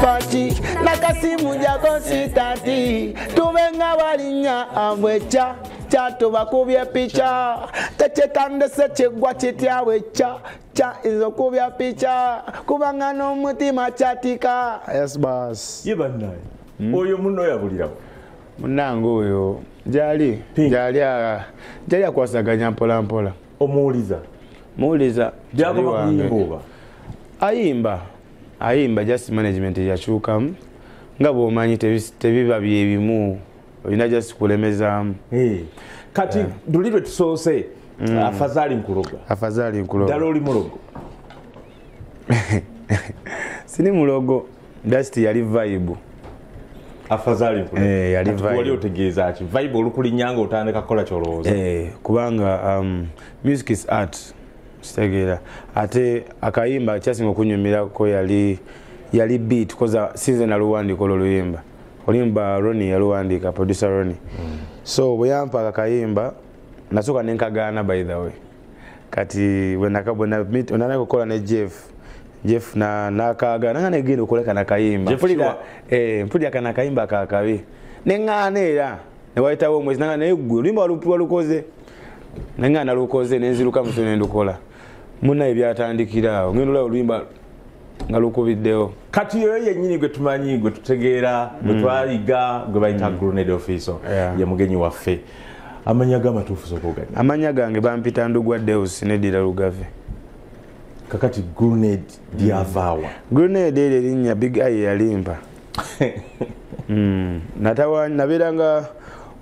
Pachi nakasimu jako sitati tuvenga walinya amwecha chato bakubye picha tachetande sechegwa chityawe cha izo kubya picha kubanga no mutima chatika. Yes boss. Yebana oyo muno yabulirawo munango oyo jali akwasaganya mpola mpola muwuliza ayimba just management yakyukamu nga bw'omanyi tebiba byebimu olina just kulemezaamu. Kati dulirwe tusoose afazali nkuloga ddala oli mulogo? Sini mulogo, just yali vibe. Afazali nkuloga yali vibe. Wali otegeeza ki vibe olukulinyanga otandika kukola kyolowooza? Kubanga music is art. Stegera ate akayimba kyasinga okunyumirako yali beat koza season aluwandika oluyimba olimba Ronnie yaluwandika producer Ronnie. So bweyampa akayimba nasoka nenkagaana by the way kati wenakabona meet onana kukola ne Jeff na nakagaana ngane gendo okoleka na kayimba mpulira kana kayimba kakabi nengana era ne waitawo mwezi nangana egwe olimba walukoze nengana lukoze nenziruka mutone ndukola muna ebyatandikira ngendo la oluyimba ngalukubiddewo. Kati yoyo yennyini gwe tumanyi gwe tutegeera gwe twaliga gwe bayita Grenade Officer ye mugenyi waffe amanya gamatuufu zokuganya? Amanya gange bampita Ndugwa Deus ne Dira Lugave. Kakati Grenade dyavaawa? Grenade eri linnya Big Eye yalimpa. Nabeeranga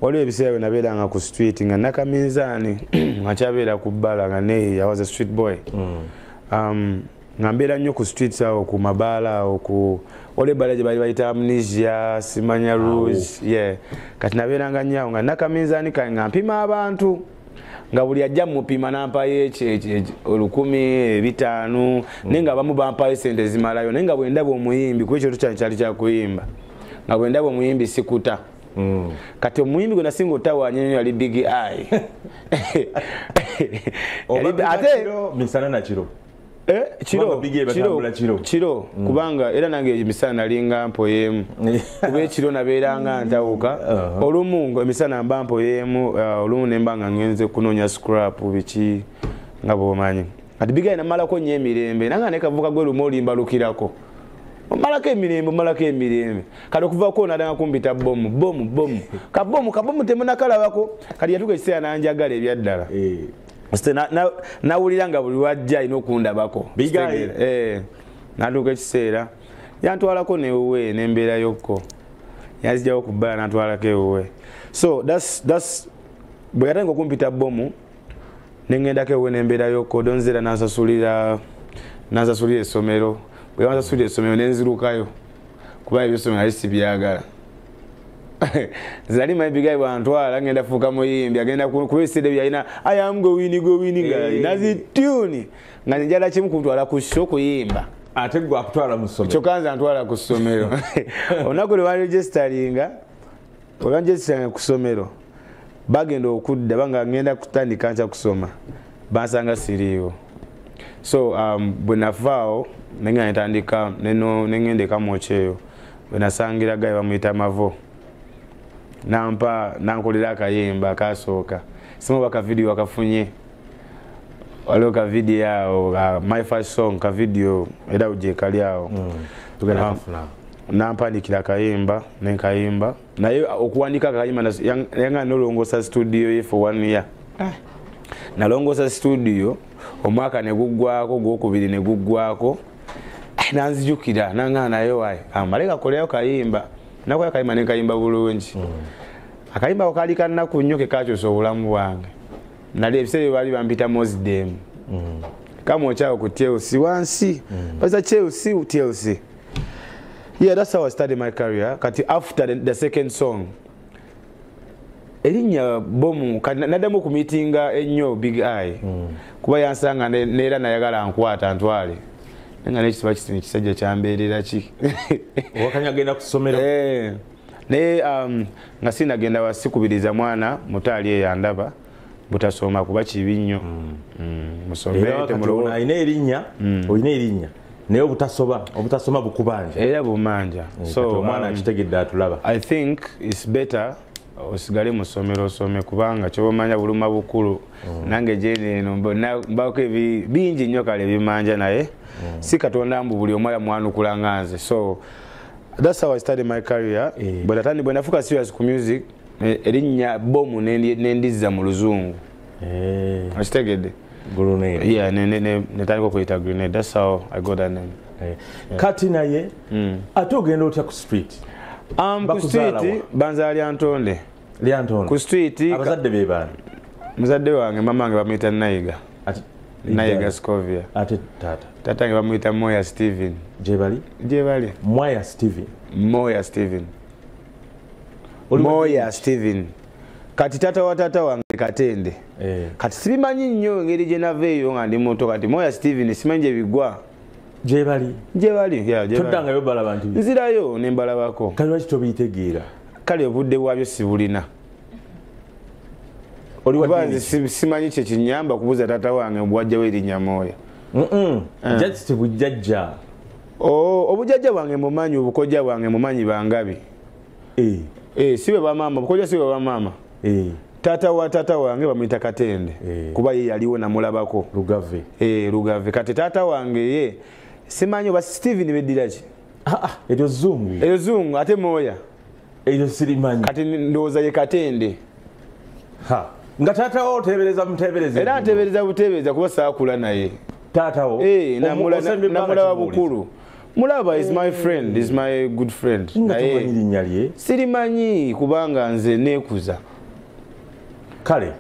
waliwo ebiseera nabeeranga ku street nga nakaminzaani ngakyabeera ku bbala nga ne I was a street boy. Ngambera nnyo ku streets awo ku mabaala awo ku ole bala gye bali bayita Amnesia Simanya Rouge kati nabeeranga nnyo nga nakaminzaani nga mpima abantu nga buli ajja mupima nampayo olukumi 500 nenga abamu bampayo sente zimalayo nenga bwe ndaba omuyimbi ku ekyo tukyali kyakuyimba nga bwe ndaba omuyimbi sikuta. Kati omuyimbi gwe nasinga otawaanya nnyo yali Big Eye. Ate misana na kiro Chiro kubanga era nange emisana nalinga mpoyemu kuba ekiro nabeeranga ntawuka olumu ngo emisana mba mpoyemu olumu nembanga ngenze kunoonya scrap biki nga bw'omanyi kati Big Eye namalako nnyo emirembe nanga ne kavuka gwe lumu olimbalukirako malako emirembe kati okuvaako nadanga kumpita bomu kabomu temunakalabako kati yatuka ekiseera nanjagala ebyaddala. Nawulira nga buli wajja alina okundabako natuuka ekiseera yantwalako newuwe nembeerayokko yazijjawo ku bbala nantwalako ewuwe. So that's bwe yatandika okumpita bomu nengendako ewuwe nembeerayokko donzera nansasulira essomero bwe bansasulira essomero nenzirukayo kuba ebyessomero ali sibyagala. Zali my Big Eye bwantwala ngenda fuuka muyimbi agenda kubesede byalina I am going nazi tune nga njala kimu kutwala ku show kuyimba ate gwe akutwala mu ssomero kyokanza ntwala ku ssomero olunaku lwe waregisteringa ku ssomero bagenda okudda banga ngenda kutandika nca kusoma bansanga siriiwo. So bwe navaawo nenga netandika nengenda ekamwokyeyo bwe nasangira gaye bamuyita Mavo nankolera akayimba akasooka simu baka video akafunye waliwo ka video awo my first song ka video era uje kali awo tugenda kufuna nampandikira akayimba nenkayimba naye okuwandika akayimba yanga nolongosa studio ye for 1 year nalongosa studio omwaka neguggwako gwokubiri neguggwako nanzijukira nanga nayo wayi amaleka koleyo kayimba nakoya kayimba nenkayimba bulungi. Akayimba okali kannaku nnyo kekakyusa obulamu bwange nali ebiseera bali bampita Mosdem kamwokyao ku Chelsea wansi baza Chelsea. That's how I started my career. Kati after the second song elinya bomu nadamu ku meetinga ennyo Big Eye kuba yansanga neera nayagala nkwata ntwale nga nekisiba kitini kisajja kyambeerera ki wakanya agenda ku ssomero naye nga sinagenda wasikubiriza mwana mutaali eyandaba butasoma kuba kibi nnyo musomere olina erinnya naye obutasoma bukubanja era bumanja. So omwana akitegedde atulaba. I think it's better osigale mu ssomero osome kubanga kyobamanya buluma bukulu nange jene eno mbako bingi nnyo kale bimanja naye si Katonda mbu buli omwala mwanukula nganze. So that's how I started my career. But atandi bwe nafuka serious ku music erinnya bomu nendiza mu luzungu. Akitegedde Grenade. Yeah, netandika okuyita Grenade. That's how I got that name. Kati naye ate ogenda otya ku street? Ku street banza Lyantonde. Lyantonde. Ku street abazadde be bani? Muzadde wange mama wange bamuyita Nayiga. Nayiga Scovia. Ate tata? Tata wange bamuyita Moya Steven. Jebali. Moya Steven. Moya Steven. Moya Steven. Kati tata wa tata wange Katende. Kati sibimanyi nnyo ngeri gye naveeyo nga ndi muto kati Moya Steven simanyi gye bigwa. Jebali. Yeah, Jebali. Toddangayo balaba nti nzirayo ne mbalabako. Kale lwaki tobiyitegeera? Kale obudde bwabyo sibulina. Oliwadde simanyi kye kinyamba kubuza tata wange bwajjawo erinnya Moya. Just bujjajja. Obujjajja bwange mumanyi, obukojja bwange mumanyi Bangabi. Sibe bamama, obukojja sibe bamama. Tata wa tata wange bamuyita Katende. Kuba ye yaliwo namulabako. Lugave. Lugave. Kati tata wange ye simanyi oba Steven beddira ki? Eryo Zungu. Eryo Zungu ate Moya. Eryo sirimanyi. Kati ndowooza ye Katende. Nga tata wo otebereza mutebereza. Era atebereza butebereza kuba saakula naye. Tata wo? Namulaba bukulu. Mulaba is my friend, is my good friend. Nga tumanyi linnya lye? Sirimanyi kubanga nze neekuza. Kale.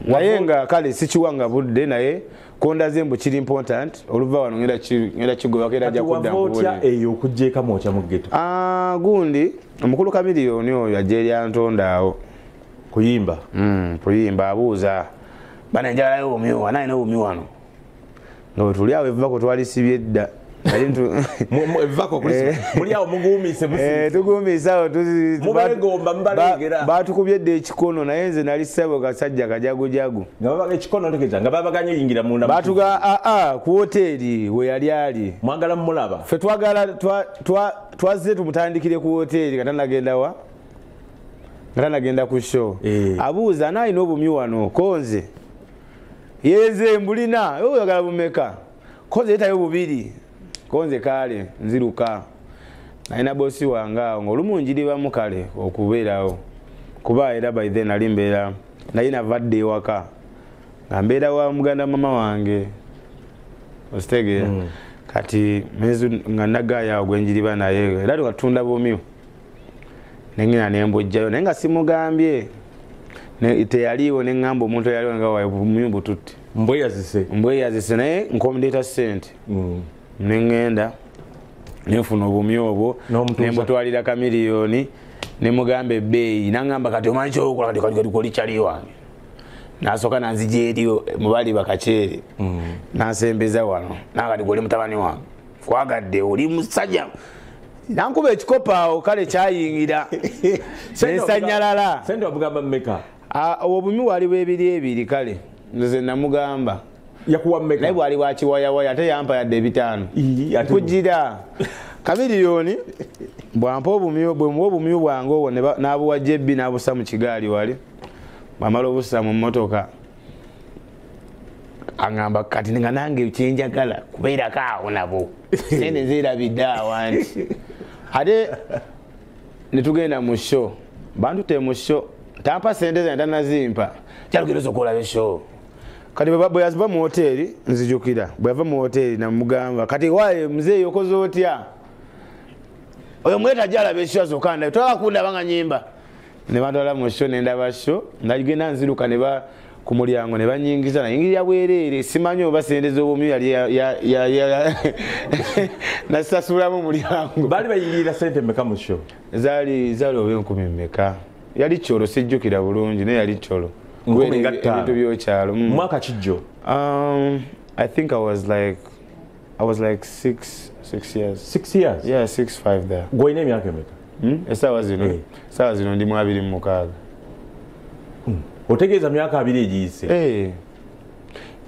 Naye nga kale sikiwanga budde naye kondaze mbu kiri important oluva wano ngenda kigobako era ajja kudda otya eyo okuggyeka mwokya mu ghetto? Gundi omukulu Kamiliyoni oyo ajja eri Antonda awo kuyimba. Kuyimba abuuza bana njagalayo obumiwa naye n'obumiwa wano nga bwe tuli awo evako twalisibye dda evako muli awo muguumise tuguumise awo mubeegomba mubalengera batukubye dda ekikono naye nze nali ssebo kasajja kajagujagu ekikono ntegeeza nga babaganye yingira munda batuga ku woteeri we yali ali mwagala mumulaba ffe twagala twazze tumutandikire ku woteeri nga tanagenda ku show abuuza naalina obumyu wano konze yeze mbulina oyagala bumeka konze yetayo bubiri konze kale nziruka nalina bosi wange awo ng'olumu njiribamu kale okubeerawo kuba era by then ali mbeera naye navadde ewaka nga mbeera wa muganda mama wange ositegeera kati mezu nga nagaayawo gwe njiriba naye era twatunda bumyu nengina nembojjayo naye nga simugambye teyaliiwo neŋŋamba omuntu eyaliwo nga waye bumyu bututte mbweyazise naye nkomudeta ssente neŋŋenda nenfuna obumyu obwo nembutwalira Kamiliyoni nemugamba ebbeeyi naŋŋamba kati omanyi kyokola kati koli kyali wange nasooka nanzija eri mubali bakaceere nansembeza wano nakati goli mutabani wange kwagadde oli musajja nankuba ekikopo awo kale kyayingira nensanyalala sente wamugamba mmeka obumyu waliwo ebiri kale nze namugamba yakuwa mmeka naye bwali bwakiwayawaya ate yampa yadde 5 kugira Kamiliyoni bwampa obumyu bwange obwo n'abuwa jebbi n'abusa mu kigaali wali bwamala obusa mu mmotoka aŋŋamba kati nga nange kyenjagala kubeerako awo nabo sente zeerabidde awanti ate netugenda mu show bantute mu show tampa sente zange tanazimpa kyalugeroza okulaba show kati bwe yaziva mu hoteeri nzijukira bwe yava mu hoteeri namugamba kati waye muzeeyi okoze otya oyo mweta ajja alaba esho azokanda twakakundaba nga nyimba ne bantwala mu show nendaba show nagenda nziruka ku mulyango ne banyingiza nayingirira bwereere simanyi oba sente z'obumyu yali nasasulamu mulyango baali bayingirira sente mmeka mu show zaali oba 10 mmeka yali kyolo sijjukira bulungi naye yali kyolo ebintu byokyalo mwaka kijjo I think I was like 6 years. 6 years? Yeah, 6-5 there. Gwine emyaka emeka? Essaawa zino ndi mu 26. Otegeeza myaka 2 egiyise?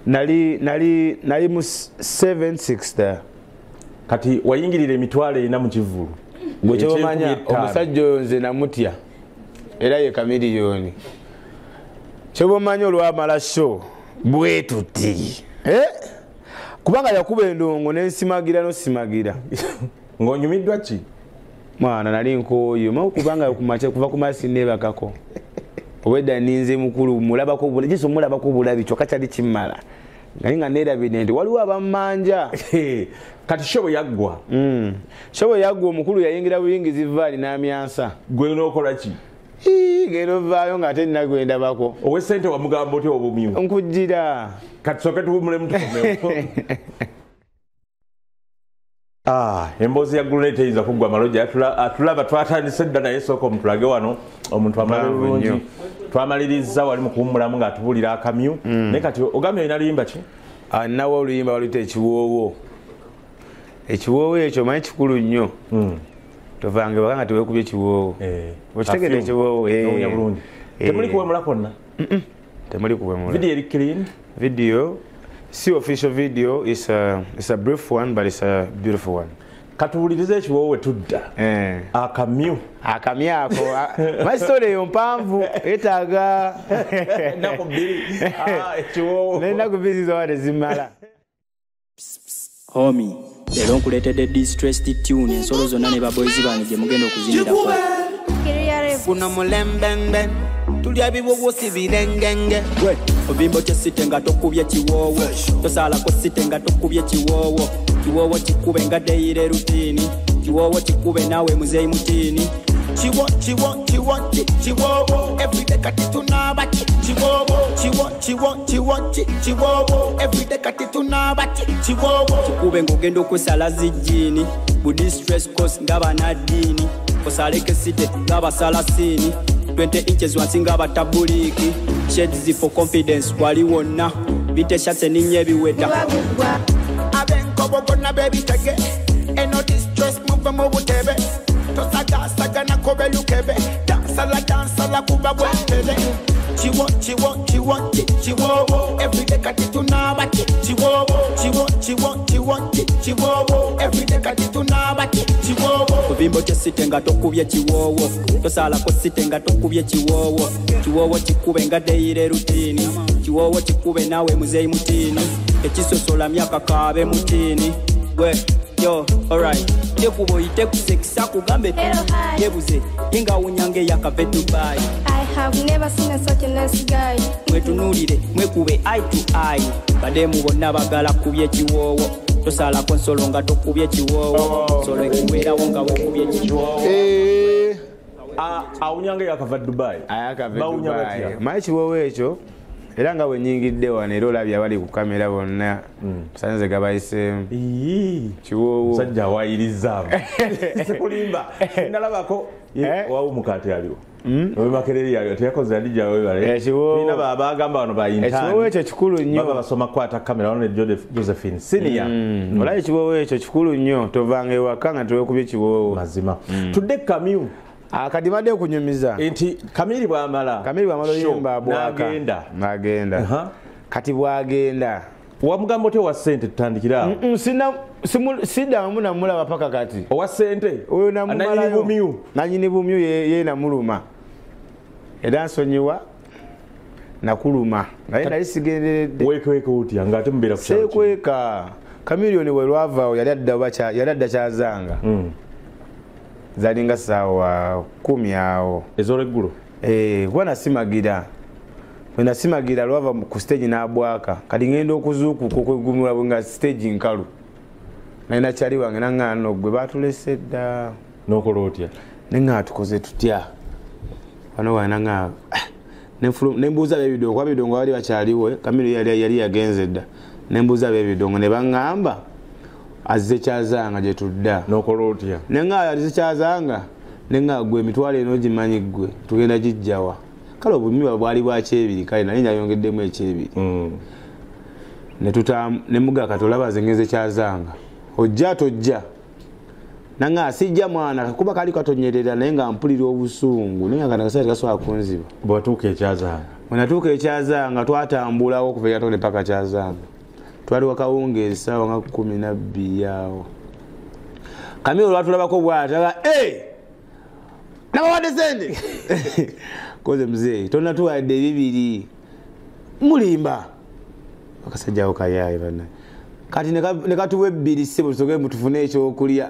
Nali mu 7-6 there. kati wayingirira emitwalo ena mu kivulu gwe kyomanya omusajja oyo nze namutya era ye kamiliyoni kyobomanya olwamala show bwe tuti kubanga yakuba endongo nensimagira nosimagira ng'onyumiddwa ki mwana nali nkooyo kubanga kuva ku masi nebakako obwedda ninze mukulu mulabako bulabi kyokka kyali kimmala naye nga neerabidde nti waliwo abammanja kati shobo yaggwa shobo yaggwa omukulu yayingira buyingizi vaani n'amyansa gwe n'okola ki genda ovaayo ng'ate nagwendabako ow'essente wamugamba otya obumyu nkujjira kati soke tuwumulemu tukomewo emboozi ya guluneti eyinza kuggwa amaloja atulaba twatandise dda naye sooka omutulage wano omuntu amala bulungi twamaliriza wali mu kuwummulamu ng'atubuulira akamyu naye kati ogambye olina luyimba ki nawo oluyimba baluyita ekiwoowo ekiwoowo ekyo manyi kikulu nnyo tovange baka nga teweekubye ekiwoowo okitegedde ekiwoowo bulungi temuli kuwemula kwonna temuli kuwemula video eri clean video si official video it's a brief one but it's a beautiful one katuwulirize ekiwoowo tudda akamyu ako masitole eyo mpanvu etaaga ennaku bbiri ekiwoowo n'ennaku bbiri zowa tezimala homie leero nkuleetedde distressed tune ensolo zonna ne baboyizi bange gye mugenda okuzinirako kuno mulembembe tulya bibubusi birengenge ovimbo kyesite nga tokubye kiwoowo tosalako site nga tokubye kiwoowo kiwoowo kikube nga deyire rutini kiwoowo kikube naawe muzeyi mutini chiwowo everyday kati tunabati chiwowo everyday kati tunabati chiwowo kikube ng'ogenda okusala zijjini bu distress cost ng'abanaddiini osaleko site ng'abasalasini 20 inches wansi ng'abatabuliki shades for confidence wali wonna biteshatse ninnya ebiwedda abenkobo gonna bebitege eno distress muve mu butebe tosagasaga kobe lukebe dansala kuba bwentele chiwowo everyday kati tunabati chiwowo everyday kati tunabati chiwowo ovimbo kyesite nga tokubye kiwoowo tosalako site nga tokubye kiwoowo kiwoowo kikube nga deyire rutini kiwoowo kikube naawe muzeyi mutini ekisosola myaka kaabe mutini gwe yo alright tekuba oyite kusekisa kugambe yebuze ingawunyange yakave Dubai. I have never seen such a nice guy. Mwetunulire mwekube eye to eye bademu bonna bagala kubye kiwoowo tosalako nsolo nga tokubye kiwoowo solo ekubeerawo nga wokubye kiwoowo awunyange yakava Dubai manyi kiwoowo ekyo era nga wenyingidde wano era olabye abali ku kamera bonna musanze gabayiseemu kiwoowo musajja awayirizaabo sekulimba nalabako wawumuka ate aliwo Makereri yaliyo teyakoze yadija webale ina bagamba bano bayintani ekiwoowo ekyo kikulu nnyo baba basoma kwata kamera wano Josephine senior olaye ekiwoowo ekyo kikulu nnyo tovanga ewaka nga tewekubye ekiwoowo mazima tudde kamyu akadimadde okunyumiza enti kamiri bwamala oyimba abwaka n'agenda kati bwagenda wamugamba otya owa ssente tutandikira siddamu namulaba paka kati owa ssente oyo nanyini bumyu ye namuluma era nsonyiwa nakuluma naye nali sigenderedde wekweka otya ngaate mubeera sekweka kamiliyoni we lwavaawo yali adda kyazanga zalinga saawa 10 awo ez'olweggulo kuba nasimagira wenasimagira lwava ku stage n'abwaka kati ngenda okuzuukuka okwegumula nga stage nkalu naye nakyali wange naŋŋaano gwe baatulese dda n'okola otya naye nga tukoze tutya wano wananga nembuuza b'ebidongo kuba bidongo bali bakyaliwe Kamiro yali yagenze dda nembuuza b'ebidongo ne baŋŋamba azze kyazanga gye tudda n'okola otya naye nga azze kyazanga naye nga gwe emitwalo eno gimanyi gwe tugenda gijjawa kale obumyu bwali bwakyebiri kale naye nyayongeddemu ekyebiri nemuga kati olaba zengeze kyazanga ojja tojja nanga asijja mwana kuba kali katonyerera naye nga mpulira obusungu naye nga nakasaati kasobola kunziba bwatuuka ekyazanga bwenatuuka ekyazanga twatambulawo okuva eyatonde paka kyazanga twali wakawungeezi ssaawa nga 12 awo Kamiro lwatulabako bw'ata nabawadde sente koze mzee tonna tuwadde bibiri mulimba akasajja ako kayaye bana kati ne katuwe bbiri ssebo tusoke mutufune ekyokulya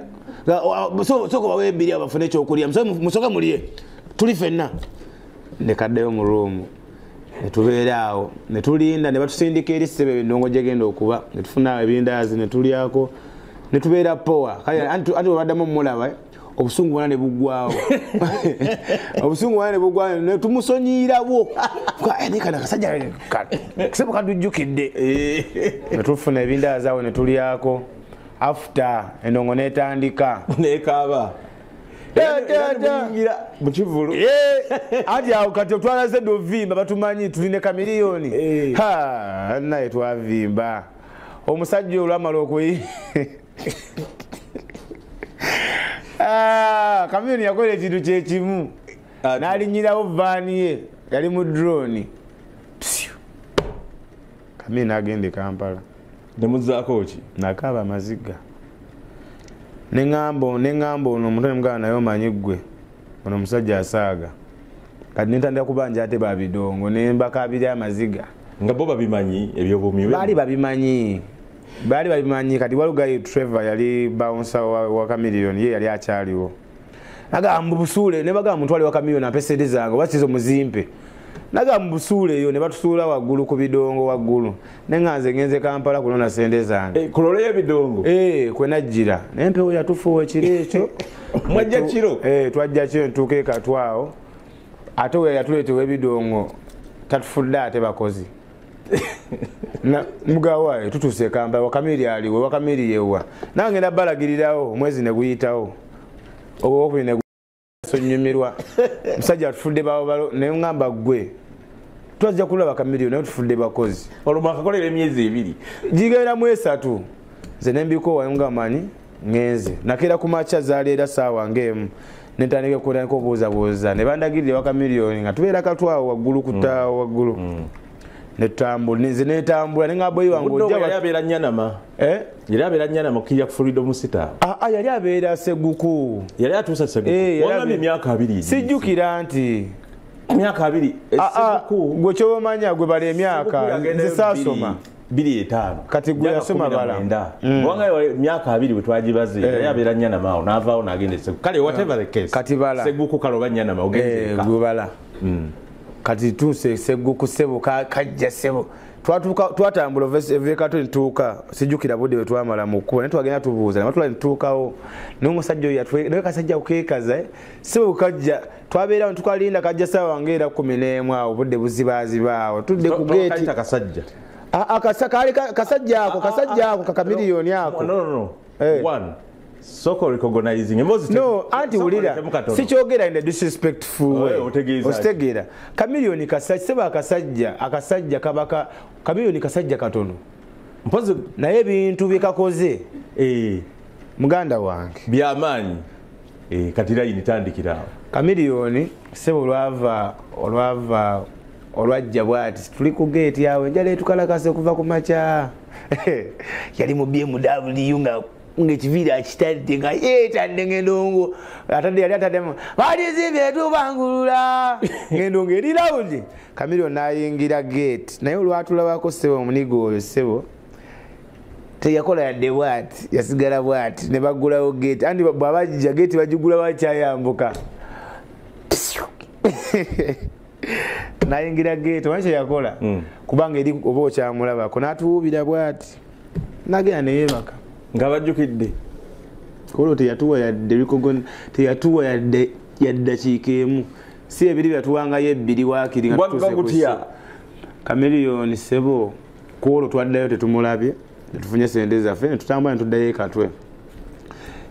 soko bawe bbiri abafune ekyokulya musoke mulye tuli ffenna ne kaddayo mu ruumu ne tubeera awo ne tulinda ne batusindika eri ssebo endongo gyegenda okuba ne tufuna ebindaazi ne tulyako ne tubeera powa kale anti baddamu mulaba obusungu bwana ne bugwawo obusungu bwana ne bugwawo ne tumusonyiirawo ne kana kasajja ssebo kadujjukidde ne tufuna ebindaazi awo ne tulyako after endongo netandika nekaaba mukivulu ati awo kati twalaze dovimba batumanyi tuline kamiliyoni naye twavimba omusajja olwamala okuyi kamiliyoni yakola ekintu kyekimu n'alinyirawo vaani ye yali mu drone kamiliyoni agende Kampala nemuzaako ki nakaaba amaziga neŋŋamba ono omuntu nemugamba naye omanyi ggwe ono omusajja asaaga kati nentandika kubanja ate babidongo nembakabira amaziga nga bo babimanyi ebyobumi baali babimanyi kati Walugayi Trevor yali bouncer wa Kamiliyoni ye yali akyaliwo nagamba busuule ne bagamba muntu ali wa Kamiliyoni apesede zange wasizo muzimpe nagamba busuule eyo ne batusuula waggulu ku bidongo waggulu neŋŋanze ngenze Kampala kunona sente zange kulole ebidongo kwe najjira nempewo yatufuwa ekiro ekyo mwajja kiro twajja kiro ntuuka ekatwawo ate we yatuleetewa ebidongo tatufudde ate bakozi mugawaye tutuuse Kampala Wakamiri aliwe Wakamiri yewa nange nabalagirirawo omwezi ne guyitawo obwokubiri ne sonnyumirwa musajja atufudde bawo ne ngamba gwe twajja kulaba Kamiliyoni naye tufudde bakozi olwo akakolera emyezi 2 gigenda mu 3 nze nembiko wayunga manyi ngenze nakera ku macha zaleera saawa ngemu netandike kubuuzabuuza ne bandagirire wa Kamiliyoni nga tubeera katwawo waggulu kutaawo waggulu netambula nenga boyi wangu yali abeera Nyanama yali abeera Nyanama kujja ku Freedom City yali abeera Seguku yali atuusa Seguku wamanya emyaka 2 sijjukira nti emyaka 2 Seguku gwe kyobamanya gwe bali emyaka nze saasoma 2-5 kati gwe yasoma bala bwanga emyaka 2 bwe twagibaze yali abeera Nyanama awo n'avaawo n'agenda Seguku kale whatever the case kati bala Seguku kaloba Nyanama ogenze gwe bala kati tuuse Seguku ssebo kajja ssebo twatambula vekato ntuuka sijjukira budde bwe twamala mu kkuba naye twagenda tubuuza namatula ntuukawo n'omusajja oyo naye kasajja kukeekaza ssebo kajja twabeerawo tukalinda kajja ssaawa wange era 11 awo budde buzibaaziba awo tudde ku geeti kasajja kasajja ako kakamiliyoni ako one soko recognizing emozi no anti ulira sikyogera in a disrespectful way ostegeera Kamiliyoni kasajja akasajja kabaka Kamiliyoni kasajja katono mpozi naye bintu bikakoze muganda wange byamaanyi kati layini tandikira Kamiliyoni sebo olwajja bwati tuli ku gate yawe njala etukalakase okuva ku macha yali mu BMW nga ngekivira akitadde nga yeetadde ng'endongo atadde yali ataddemu balizibye tubangulula ng'endongo eri rawundi Kamiliyoni n'ayingira gate naye olwatulabako ssebo omunigo oyo ssebo teyakola yadde bwati yasigala bwati ne baggulawo gate andi bw'abajja gate bagigulawo akyayambuka n'ayingira gate omanyi kyeyakola kubanga eri oba okyamulabako n'atuwuubira bwati n'agenda ne yeebaka nga bajjukidde kolo teyatuwa yadde dakiika emu si ebiri byatuwangayo ebbiri waakiri nga tutuuse Kamiliyoni ssebo kwolwo twaddayo tetumulabye netufunye sente zaffe netutambula netuddayo ekatwe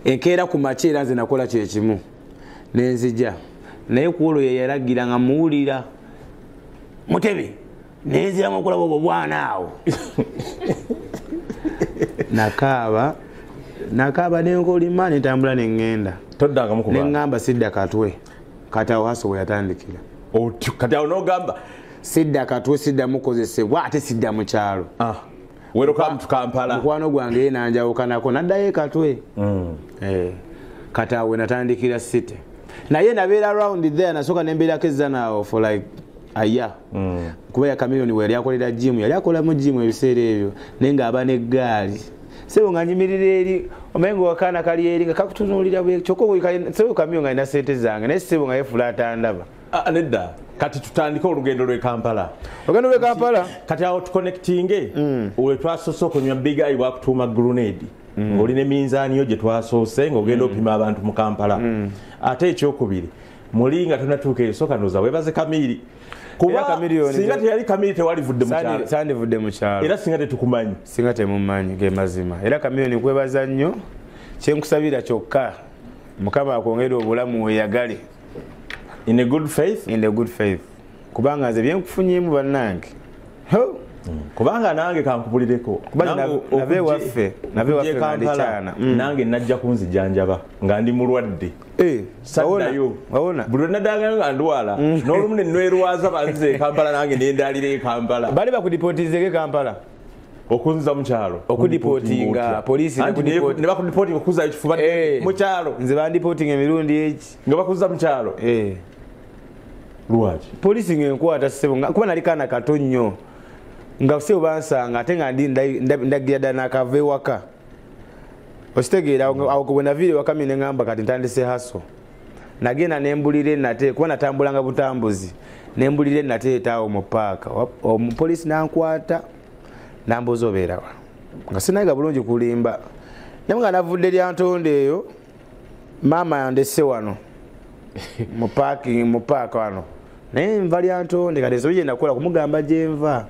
enkeera ku makya era nze nakola kyekimu nenzija naye kwolwo yeyalagira nga muwulira Mutebe nenziramu okulaba obwo bwana awo nakaaba nenkolima netambula neŋŋenda neŋŋamba sidda katwe kati awo haso we yatandikira kati awo n'ogamba sidda katwe sidda mukozesebwa ate sidda mu kyalo welcome to Kampala mukwano gwange ye nanjawukanako naddayo katwe kati awe natandikira city naye nabeera around there nasooka nembeera keza naawo for like a year kuba ya Chameleone we yali akolera gym yali akola mu gym ebiseera ebyo naye ng'aba n'eggaali sebo nga nyimirira eri omengo wakana kali eri nga kakutunuulira bwe kyokko sebo Chameleone nga alina ssente zange naye sebo nga yefula atandaba nedda kati tutandika olugendo lw'e Kampala kati awo tuconnectinge we twasoose okunywa big eye bwakutuuma grenade ng'olina eminzaani yo gye twasoose ng'ogenda opima abantu mu Kampala ate ekyokubiri muli nga tonatuuka eyo sooka ndowooza weebaze Kamili kuba singa teyali Kamili tewalivudde mu kyalo sandivudde mu kyalo era singa tetukumanyi singa temumanyi ge mazima era Chameleone kwebaza nnyo kyenkusabira kyokka Mukama akwongere obulamu weyagale in a good faith kubanga nze byenkufunyeemu bannange kubanga nange kankubulireko nave waffe nga ndikyana nange najja kunzijanjaba nga ndi mulwadde saddayo buli lwenaddangayo nga ndwala n'olumu ne nwerwaza banzize e Kampala nange nendaalira e Kampala bali bakudipootingege Kampala okunza mu kyalo okudipootinga poliisi ne bakudipootinga okuza ekifuba mu kyalo nze bandipootinga emirundi eki nga bakuza mu kyalo lwaki poliisi ngenkwata ssebo kuba nali kaana kato nnyo nga sebo bansanga ate nga ndagira ddala nakava ewaka okitegeera awo bwe naviire ewaka mine ngamba kati ntandise haso nagenda nembulira enate kuba natambulanga butambuzi nembulira enate etaawo mu paaka omupoliisi nankwata nambuuza obeerawa nga sinayiga bulungi kulimba naye nga navudde lyantonde eyo maama yandesse wano mu paaka wano naye nva lyantonde kati ensobi gyendakola kumugamba gyenva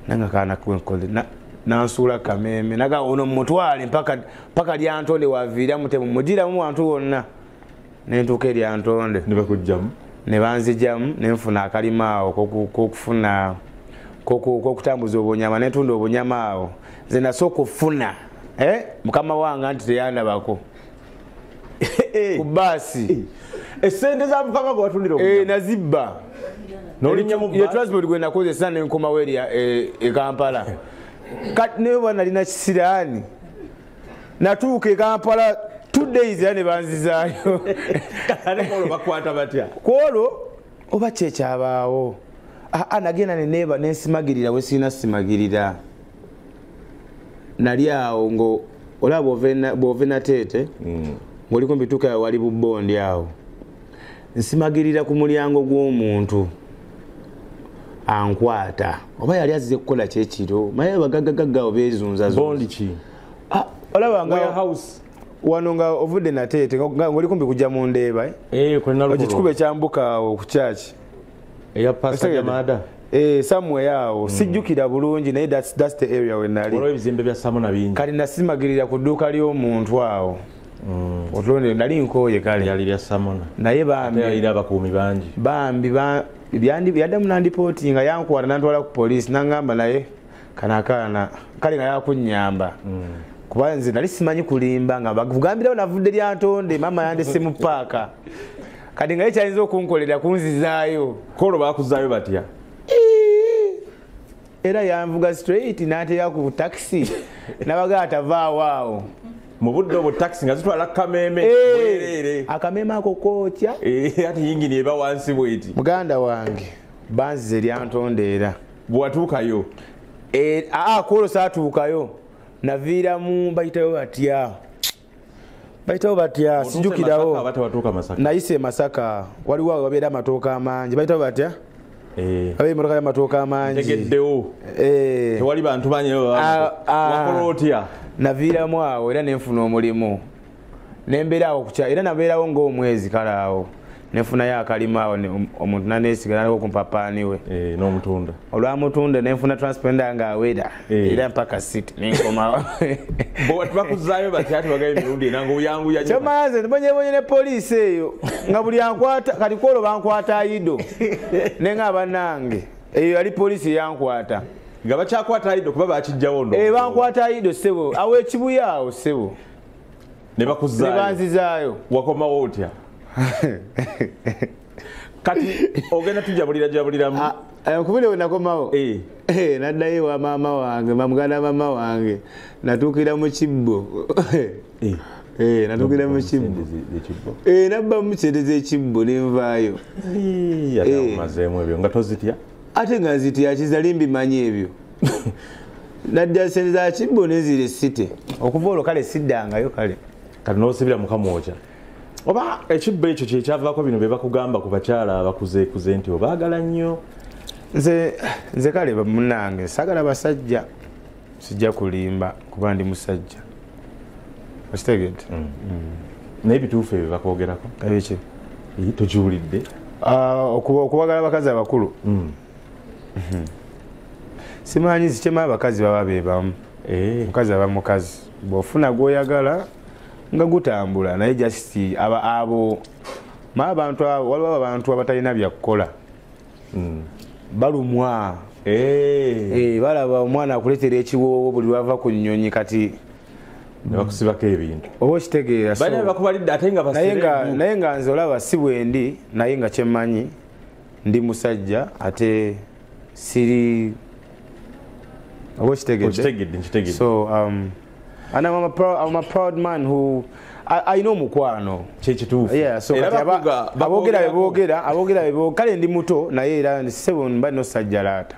nanga kaana kwenkole nansuula Kameme naga ono mutwale mpaka lyantonde waviira mutemu mugiramu wantu wonna nentuuka eryantonde ne banzijamu nenfuna akalima awo kokufuna kokutambuza obunyama netunda obunyama awo nze nasooka okufuna mukama wange anti teyandabako ku baasi esente za mukama gwe watundira obunyama nazibba ye transport gwe nakozesa nenkomawo eri e Kampala kati naye bwana nalina kisiraani natuuka e Kampala 2 days era ne banzizaayo bakwata batya kwolwo oba kyekyabaawo nagenda neneba nensimagirira we sirina simagirira nali awo ngo olaba bw'ove nateete ng'oli kumpi tuuka wali bubbondi awo nsimagirira ku mulyango gw'omuntu ankwata oba yali azze kukola kyekiro maye bagagagaggawo beezunzabondi ki olaba house wano nga ovudde nateete ng'oli kumpi kujja mu ndeeba ekikuba ekyambuka awo ku kyaki eya Pastor Jamada somewhere awo sijjukira bulungi naye that's the area we nali olwo ebizimbe bya Samona bingi kali nasimagirira ku dduuka ly'omuntu awo otulonde nali nkooye kale yali lya Samona naye bambi abakuumi bangi yaddamu nandipootinga yankwata nantwala ku poliisi nangamba naye kanakaana kale nga yakunnyamba kuba nze nali simanyi kulimba nga bagambirawo navudde lyantonde maama yandese mu paaka kati nga yekyayinza okunkolera kunzizaayo kolo bakuzaayo batya era yanvuga straight n'ateera ku taxi nabagaa tavaawo awo mu budde obwo taxi nga zitwala Kameme bwerere Akameme ako kootya ate yingini eba wansi bweti muganda wange banzize lyantonde era bwatuukayo kwolwo saatuukayo naviiramu bayitayo batya sijjukirawo nayise Masaka waliwo awo wabeera amatooka amangi bayitayo batya emotoka y'amatooka amangi tegeddewo tewali bantu bangi wakola otya naviiramu awo era nenfuna omulimu nembeera awo era nabeerawo ng'omwezi kale awo nenfunayo akalima awo omuntu naneesigala kumpapaani we n'omutunda olwamutunda nenfuna transponder nga awera era mpaka city nenkomawo bakuzaayo batya ati bagayo emirundi enanga obuyanguya kyomanze ndibonyebonye ne poliisi eyo nga buli ankwata kati kwolwo bankwata ayido nenga bannange eyo yali poliisi eyankwata nga bakyakwata ayido kuba bakijjawo ndo bankwata ayido ssebo awo ekibuya awo ssebo ne bakuzaayo ne banzizaayo wakomawo otya kati ogenda tujabuliramu nkubire we nakomawo naddayo wa maama wange muganda maama wange natuukira mu kibbo Natugenda mu kibbo. Nabba mu sente z'ekibbo nenvaayo. Mazeemu ebyo nga tozitya? Ate nga nzitya kizali mbimanyi ebyo. Nadda sente za kibbo nezire site. Okuva olwo kale siddangayo kale. Kati n'osibira mukamwokya. Oba ekibbo ekyo kyekyavaako bino bye bakugamba ku bakyala abakuzeekuze nti obaagala nnyo. Nze kale munnange sagala basajja. Sijja kulimba kuba ndi musajja. Okitegedde? Naye bituufu ebyo bakwogerako? Ebiki? Tokiwulidde? Okubagala abakazi abakulu. Simanyi zikyema abakazi baba bebamu. Mukazi aba mukazi. Bw'ofuna gw'oyagala nga gutambula naye just abo abantu waliwo abantu abatalina byakukola. Balumwa. Balaba omwana akuletera ekiwoowo buli lwava ku nnyonyi kati nebakusibako ebintu. Oba okitegeera. Balina bakubalidde ate nga basirebu. Naye nga nze olaba si bwendi naye nga kyemmanyi ndi musajja ate siri. Oba okitegedde. So and I'm a proud man who I know mukwano. Kyekituufu. Yeah, so abogera kale ndi muto naye era sebo mba no sajjalata.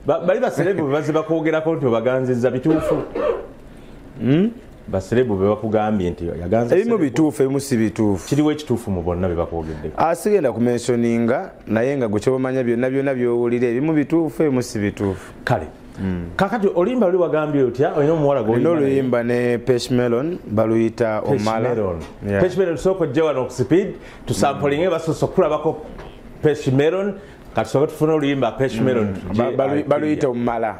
Bali baserebu bazi bakwogerako nti obaganzizza bituufu. Baserebu be bakugambye nti yaganza. Ebimu bituufu ebimu si bituufu. Kiriwo ekituufu mu bonna be bakwogeddeko. Sigenda kumentioninga naye nga gwe kyobamanya byonna byowulira ebimu bituufu ebimu si bituufu. Kale. Kakati oluyimba luli wagambye otya olina omuwala gw'olina oluyimba ne Pesh Melon baluyita Omala. Pesh Melon sooka ojja wano okuspeed tusampulinge basoose okulabako Pesh Melon kati sooka tufune oluyimba Pesh Melon baluyita Omala.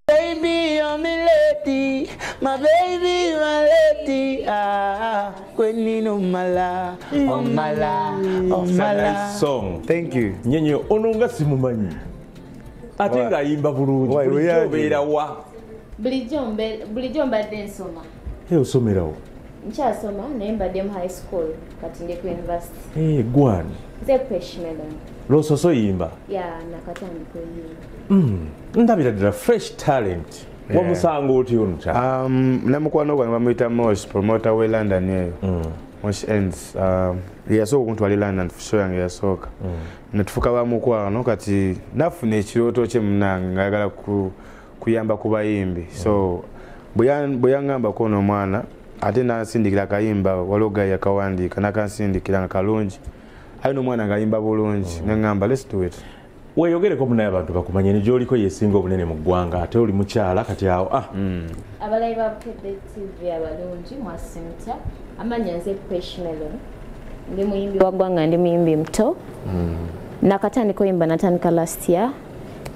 Baby, you're my lady, my baby, my lady. Kwenini Omala, Omala, Omala. Song. Thank you. Nyenyo ononga simumanyi. Ate nga ayimba bulungi. Bulijjo obeera wa? Bulijjo mbadde nsoma. Osomerawo? Nkyasoma naye mbadde mu high school kati ndi ku university. Gwani? Nze Pesh Melon. Lw'osoose oyimba? Nakatandika oyimba. Ndabira ddala fresh talent. Wamusanga otya omukyala? Namukwano gwange bamuyita Mosh, promoter we London eyo. Mosh Ends. Yasooka okuntwala London show yange yasooka. Netufuka bamukwano kati nafuna ekirooto kye munnange ngayagala kuyamba ku bayimbi. So bwe yaŋŋambako ono omwana ate nansindikira akayimba waliwo gayi yakawandiika nakansindikira nga kalungi. Alina omwana ng'ayimba bulungi neŋŋamba let's do it. Weeyogereko munaye abantu bakumanye ne gy'oliko yeesinga obunene mu ggwanga ate oli mukyala kati awo. Abalayi ba Bukedde TV abalungi mwasimutya amanya nze Pesh Melon. Ndi muyimbi wa ggwanga ndi muyimbi muto. Nakatandika oyimba natandika last year.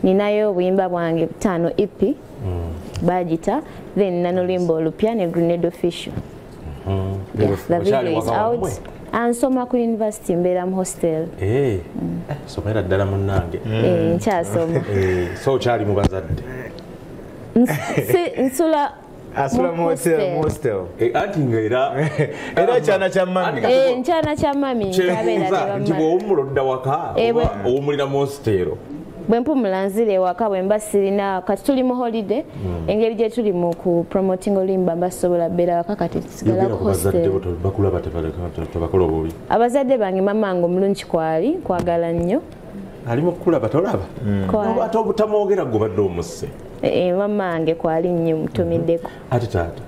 Ninayo obuyimba bwange 5 EP. Bagita then nanoluyimba olupya ne Grenade Official. The video is out. Ansoma ku university mbeera mu hostel. Somera ddala munnange. Nkyasoma. So okyali mu bazadde? Nsula asula mu hostel. Anti ng'era kyana kya mami. Nkyana kya mami nkabeera tebammanyi. Nti bw'owummula odda waka oba owummulira mu hostel? Bwe mpumula nzira ewaka bwe mba sirina kati tuli mu holiday engeri gye tuli mu ku promoting olimba basobola beera waka kati tusigala ku hostel. Bakulaba tebakola obubi? Abazadde bange mama wange omulungi kwagala nnyo. Ali mu kukulaba tolaba? Ate obutamwogera gwe obadde omusse? Mama wange kwali nnyo mutumiddeko. Ate taata?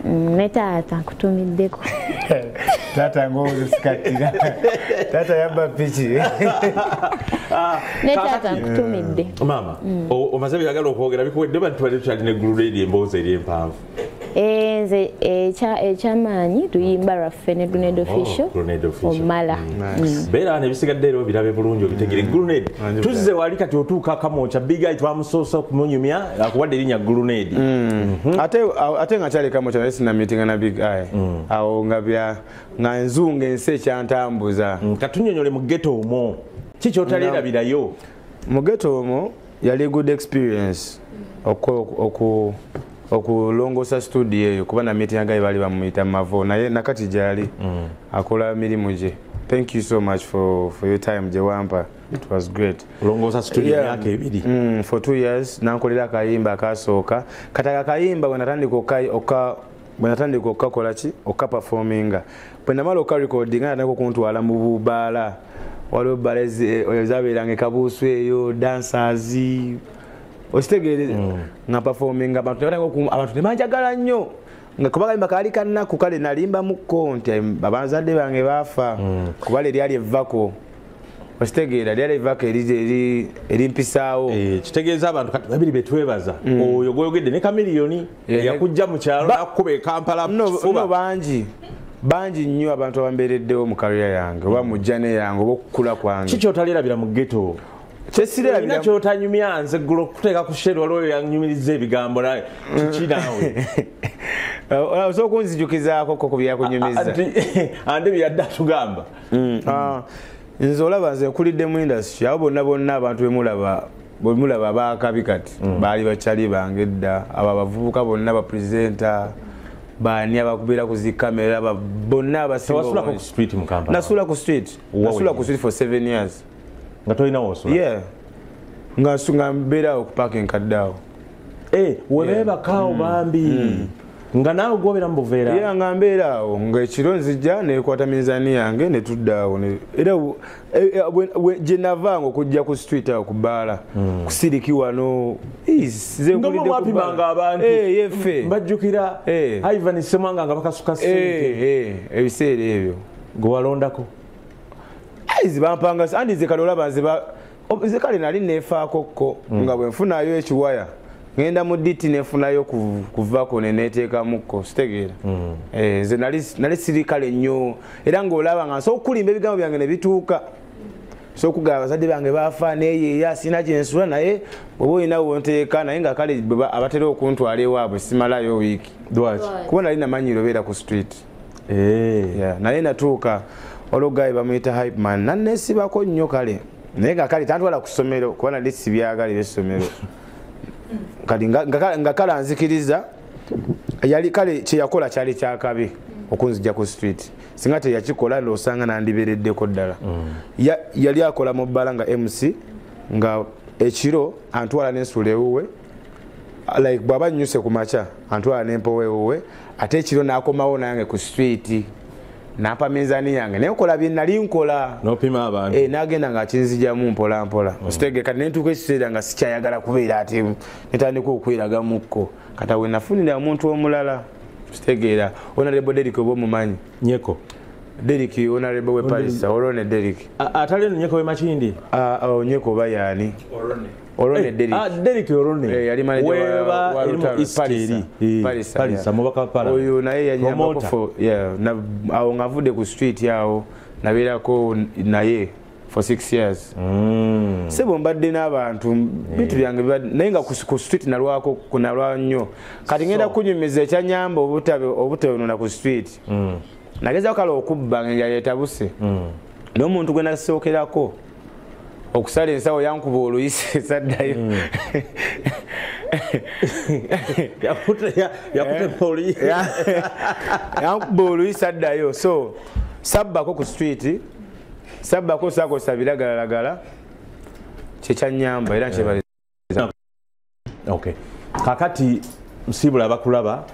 Ne taata nkutumiddeko. Taata ng'ozisikatira. Taata yabba piki. Ne taata nkutumidde. Mama, omaze byagala okwogera bikuwedde bantu bali tukyalina eggulu ledi emboozi eri empanvu. Nze ekyamaanyi tuyimba lwaffe ne Grenade Official Omala. Beera nebisigadde era obirabe bulungi obitegere Grenade. Tuzze wali kati otuuka Kamwokya Bigai twamusoosa okumunyumya akuwadde erinnya Grenade. Ate nga kyali Kamwokya naye sina meeting na Bigai. Awo nga nzunga ensi ekyantambuza. Katunyonyole mu ghetto omwo. Ki kyotalerabirayo? Mu ghetto omwo yali good experience okulongosa studio eyo kuba na meeting agayi bali bamuyita Mavo naye nakati gyali akola mirimu gye thank you so much for your time Jewampa. It was great. Longoza studio yake ebiri. For 2 years nankolera kayimba akasooka. Kataga kayimba bwenatandika okukakola ki okuperforminga. Bwenamala okurecordinga natandika okuntwala mu bubaala. Waliwo balezi ezabeeranga ekabuusu eyo dancers okitegeere nga performinga abantu ne banjagala nnyo nga kuba kayimba kaali kannaku kale nalimba mukko nti abazadde bange baafa kuba lyali evvako okitegeera lyali evvako erimpisaawo kitegeeza abantu kati babiri betwebaza oyo gweyogedde ne Kamiliyoni yakujja mu kyalo nakuba e Kampala no bangi nnyo abantu abambeereddewo mu career yange oba mu jjane yange oba okukula kwange kiki otalirabira mu ghetto kyesirabira kyotanyumya nze ggulo okuteeka ku sheri waliwo yanyumiriza ebigambo naye kiki naawe osobola okunzijukizaako ku byakunyumiza ande byadde atugamba nze olaba nze nkulidde mu industry abo bonna abantu bemulaba abakabi kati baali bakyali bange edda abo abavubuka bonna bapresenta bani abakubeera ku zikamera bonna abasula ku street mu Kampala. Nasula ku street for 7 years. Nga tolina wosula? Yeah. Nga mbeera ku parking kaddaawo. Webeebakaawo bambi. Nga naawe gwobera mu Buveera? Yeah, nga mbeera awo nga ekiro nzijja nekwata minzaani yange ne tuddaawo era gye navanga okujja ku street awo ku bbaala kusiriki wano wapimanga abantu yeffe mbajjukira Ivan Semwanga nga bakasuka ssente ebiseera ebyo gwe walondako bampanga andi ze kale olaba nze kale nali neefaakokko nga bwe nfunayo ekiwaya ngenda mu diti nefunayo kuvako neneteekamukko sitegeera nze nali sirikale nnyo era ng'olaba nga nsobola okulimba ebigambo byange ne bituuka so okugaba abazadde bange baafa neyeeya sina gyensula naye oba olina wonteeka naye nga kale abatera okuntwala ewaabwe simalayo wiiki kuba nali namanyiro beera ku street naye natuuka ologayi bamuyita hype man nanneesibako nnyo kale naye nga kale tantwala ku ssomero kuba nali sibyagalira essomero kali nga kala nzikiriza yali kale kyeyakola kyali kyakabi okunzija ku street singa teyakikola nosanga nandibeereddeko ddala yali akola mu bbala nga MC nga ekiro antwala n'ensula ewuwe like bw'aba nnyuse ku makya antwala n'empowa ewuwe ate ekiro n'akomawo nange ku street nampa minzaani yange naye nkola bye nali nkola n'opima abantu n'agenda ng'akinzijamu mpola mpolaositegeka nentuuka ekiseera nga sikyayagala kubeera ate netandika okweragamukko kata we nafunira omuntu omulala ositegeera Honorable Derrick oba omumanyi Nyeko Derrick Honorable we Paris olone Derrick atali no Nyeko we Makindi Nyeko oba yaani olone Derrick olone yali manager wa Paris amubaka pala oyo naye yanyambako awo ngavudde ku street yawo nabeerako naye for 6 years sebo mbadde n'abantu bitu byange naye nga ku street nalwako kunalwa nnyo kati ngenda kunyumiza ekyanyamba obutabonona ku street nageza kale okubba nga yetabuse n'omuntu gwe nasookerako okusala ensawo yankuba oluyise saddayo yankuba oluyise addayo so sabbako ku street sabbako sakosa biragalalagala kyekyanyamba era nkyebaliza kakati msiibule abakulaba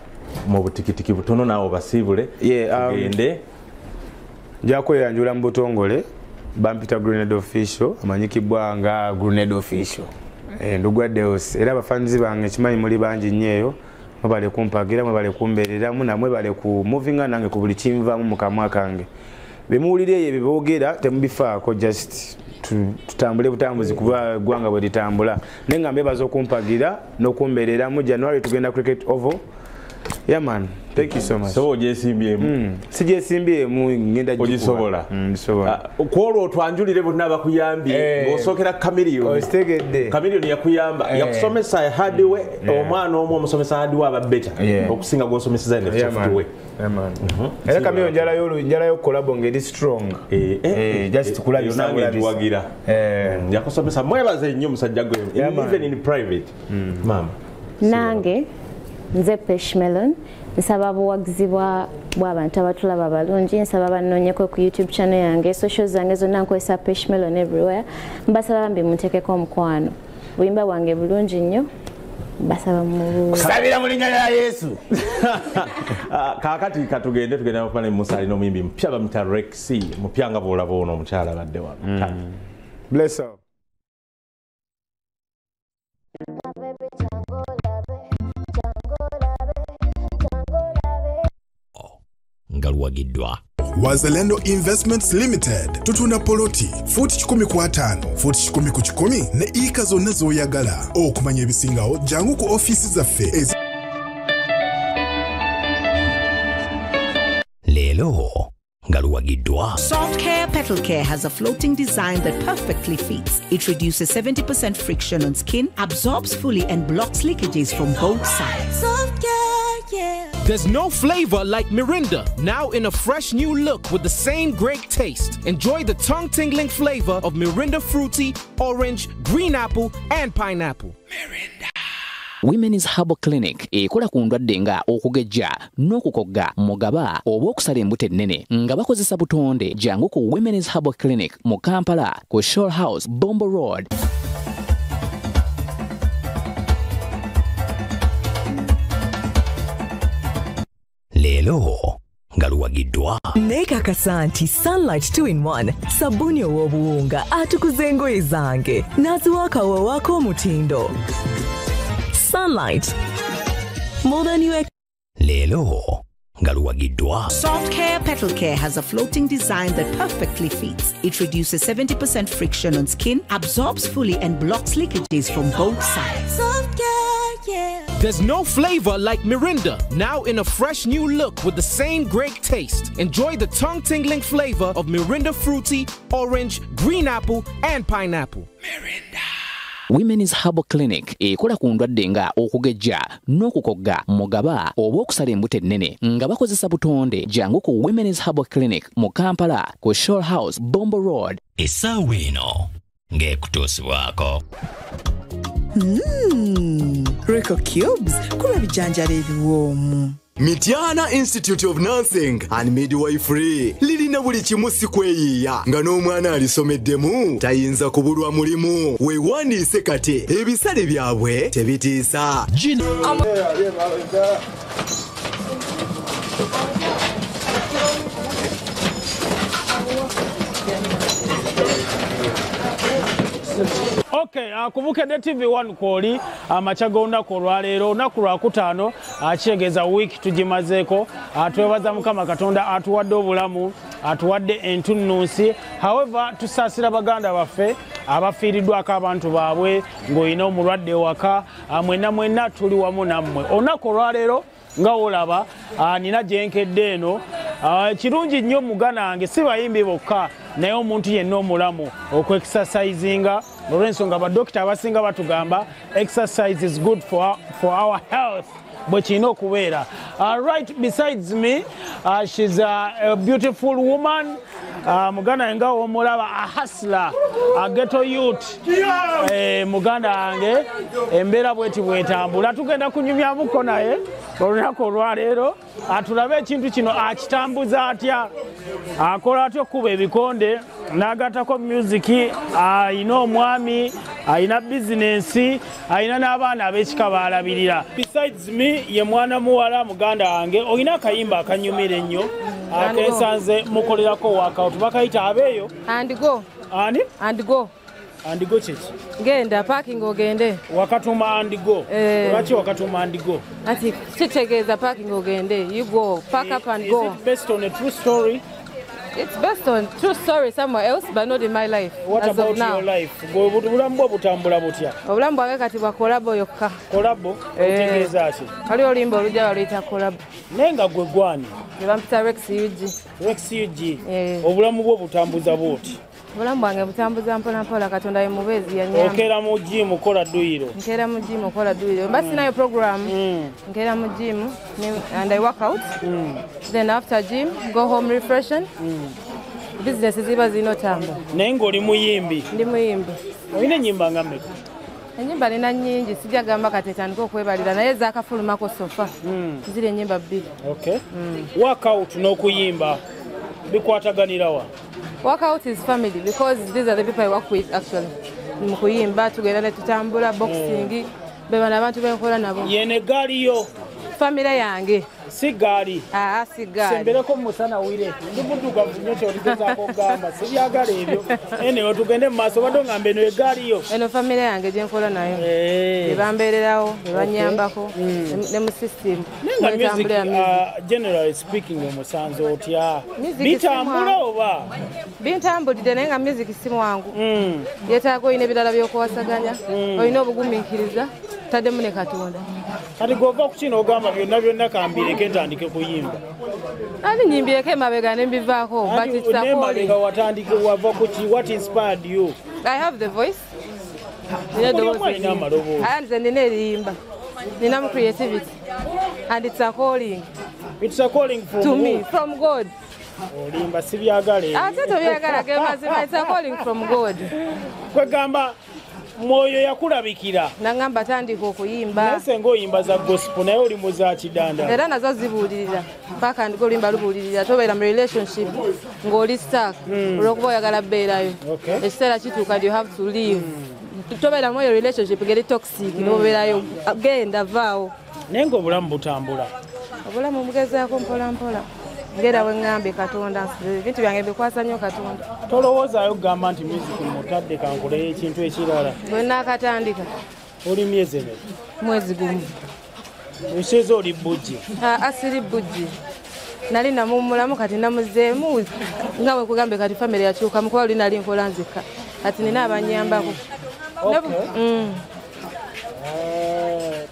mu butikitiki butono naawe basiibule gende njakweyanjula mu butongole bampita Grenade Official amanyikibwa nga Grenade Official ndugwaddeos era abafanzi bange kimanyi muli bangi nnyo eyo mwebale kumpagira mwebale kumbeereramu namwe bale ku movinga nange ku buli kinvaamu mu kamwa kange bemuwulira eyo beboogera temubifaako just tutambule butambuzi kuba gwanga bwe litambula naye nga mbebaza okumpagira n'okumbeereramu January tugenda cricket oval. Yeah man, thank you so much. So ojesimbyemu. Sijesimbyemu ngenda jikuba. Ojisobola. Kwolwo otwanjulire bonna bakuyambye ng'osookera Kamiliyoni. Ostegedde. Kamiliyoni yakuyamba yakusomesa hardware omwana omu omusomesa hardware aba better okusinga gw'osomeseza ne software. Era Kamiliyoni njalayo collabo ngeri strong. Just kulabisa wagira. Yakusomesa mwebaze nnyo musajja gwe even in private. Mama. Nange nze Pesh Melon nsaba buwagizi bw'abantu abatulaba balungi nsaba bannonyeko ku YouTube channel yange social zange zonna nkozesa Pesh Melon everywhere mbasaba mbi muntekeko omukwano buyimba bwange bulungi nnyo basaba mu sabira mu linnya lya Yesu kakati katugende tugenda okufuna Musa alina omuyimbi mpya bamita Rexy mupya nga bw'olaba ono omukyala badde wano Bless up. Ngaluwagiddwa Wazalendo Investments Limited tutunda poloti futi 10 futi 10 ne ika zonna z'oyagala okumanya ebisingawo jangu ku office zaffe leero ngaluwagiddwa. Soft Care Petal Care has a floating design that perfectly fits. It reduces 70% friction on skin, absorbs fully and blocks leakages from both sides. Soft Care, yeah. There's no flavor like Mirinda, now in a fresh new look with the same great taste. Enjoy the tongue-tingling flavor of Mirinda Fruity, Orange, Green Apple, and Pineapple. Mirinda. Women's Herbal Clinic ekola ku ndwadde nga okugejja n'okukogga mugaba oba okusala embuto ennene nga bakozesa butonde jangu ku Women's Herbal Clinic mu Kampala ku Shore House, Bombo Road. Leero ngaluwagiddwa. Nekakasa nti Sunlight 2-in-1 sabuni ow'obuwunga atukuza engoye zange n'aziwa akawawa k'omutindo. Sunlight. More than you Leero ngaluwagiddwa. Soft Care Petal Care has a floating design that perfectly fits. It reduces 70% friction on skin, absorbs fully and blocks leakages from both sides. Soft Care, yeah. There's no flavor like Mirinda, now in a fresh new look with the same great taste. Enjoy the tongue-tingling flavor of Mirinda Fruity, Orange, Green Apple, and Pineapple. Mirinda. Women's Herbal Clinic ekola ku ndwadde nga okugejja n'okukogga mugaba oba okusala embuto ennene nga bakozesa butonde jangu ku Women's Herbal Clinic mu Kampala ku Shore House, Bombo Road. Essaawa eno ng'ekutuusibwako. Rico Cubes kuba bijanjala ebiwoomu. Mityana Institute of Nursing and Midwifery lilina buli kimu sikweyiya nga n'omwana alisomeddemu tayinza kubulwa mulimu weewandiise kati ebisale byabwe tebitiisa. Okay, kubukedde TV1 kwoli amachaga olunaku olwaleero olunaku lwakutaano akyegeza wiiki tugimazeeko twebaza Mukama Katonda atuwadde obulamu atuwadde entunnunsi. However tusaasira baganda baffe abafiiriddwako abantu baabwe ng'olina omulwadde waka mwenna tuli wamu nammwe. Olunaku olwaleero nga olaba nina gyenkedde eno kirungi nnyo mugana wange si bayimbi bokka naye omuntu yenna omulamu okwekisasayizinga olw'ensonga badokita abasinga batugamba exercise is good for our health bwe kirina okubeera. Right besides me she's a beautiful woman muganda wange nga omulaba a hustler a ghetto youth muganda wange embeera bweti bwetambula tugenda kunyumyamuko naye olunaku olwaleero atulabe ekintu kino akitambuza atya akola atya okuba ebikonde n'agattako musiki ayina omwami ayina bizinensi ayina n'abaana ab'ekika baalabirira. Besides me ye mwana muwala muganda wange olina akayimba akanyumira ennyo akensanze mukolerako workout bakayita abeeyo andigo ani andigo andigo kiki genda parking ogende wakatuma andigo lwaki wakatuma andigo ati kitegeeza parking ogende you go pack up and go. Is it based on a true story? It's based on true story somewhere else but not in my life. What as about of now. your life? Obulamu bwo butambula butya? Obulamu bwange kati bwa kolabo yokka. Kolabo? Otegeeza ki? Kali olimba olujja baluyita kolabo. Naye nga gwe gwani? Bampita Rex UG. Rex UG? Obulamu bwo butambuza bwoti? Obulamu bwange butambuza mpola mpola Katonda ye mubeezi yannyamba. Okeera mu gym okola dduyiro? Nkeera mu gym okola dduyiro. Mba sinayo program. Nkeera mu gym and I work out. Then after gym, go home refreshing. Business ziba zinotamba. Naye ng'oli muyimbi? Ndi muyimbi. Olina ennyimba nga mmeka? Ennyimba nina nnyingi sijja gamba kati etandika okwebalira naye zaakafulumako sofa ziri ennyimba 2. Okay. Workout n'okuyimba bikwataganira wa? Workout is family because these are the people I work with actually. Mu kuyimba tugenda ne tutambula boxing bebana abantu benkola nabo. Yene gaali yo family yange. Si gaali. Si gaali. Sembereko musana wire. Ndibuduka nnyo oligezako gamba. Sibyagala ebyo. Ene tugende mu maaso bado ngambe eno egaali yo. Eno family yange gye nkola nayo. Bebambeererawo, bebanyambako ne mu system. Generally speaking omusanze otya. Bitambula oba? Bintambulidde naye nga music si mwangu. Yeetaaga olina ebirala by'okuwasaganya. Olina obugumiikiriza. Taddemu ne Katonda. Kati gova ku kino ogamba byonna kambireke ntandike kuyimba. Ani nyimbireko emabega ne mbivaako. Emabega watandike wava ku ki? What inspired you? I have the voice. Nze nina eriyimba. Ninamu creativity. And it's a calling. It's a calling from to me, from God. Olimba sibyagala. Ate tobyagala ge mazima, it's a calling from God. Kwegamba mwoyo yakulabikira. Nangamba tandika okuyimba. Nese ng'oyimba za gospel naye oli mu za kidanda. Era nazo zibuulirira. Paka ndiko oluyimba lubuulirira. Tobeera mu relationship ng'oli stuck. Olw'okuba oyagala beerayo. Ekiseera kituuka you have to leave. Tobeera mu eyo relationship ngeri toxic n'obeerayo. Genda vaawo. Naye ng'obulamu butambula. Obulamu bugezaako mpola mpola. Ngera bwe ngambe Katonda ebintu byange bikwasa nnyo Katonda. Tolowoozaayo kugamba nti music mutadde kankoleyo ekintu ekirala. Bwe nnaakatandika. Oli myezi mwezi gumu. Nseze oli bujji. Asiri bujji. Nali namuwummulamu kati namuzeemu nga bwe kugambe kati famire yakyuka mukuba oli nali nkola nzekka. Kati nina abanyambako.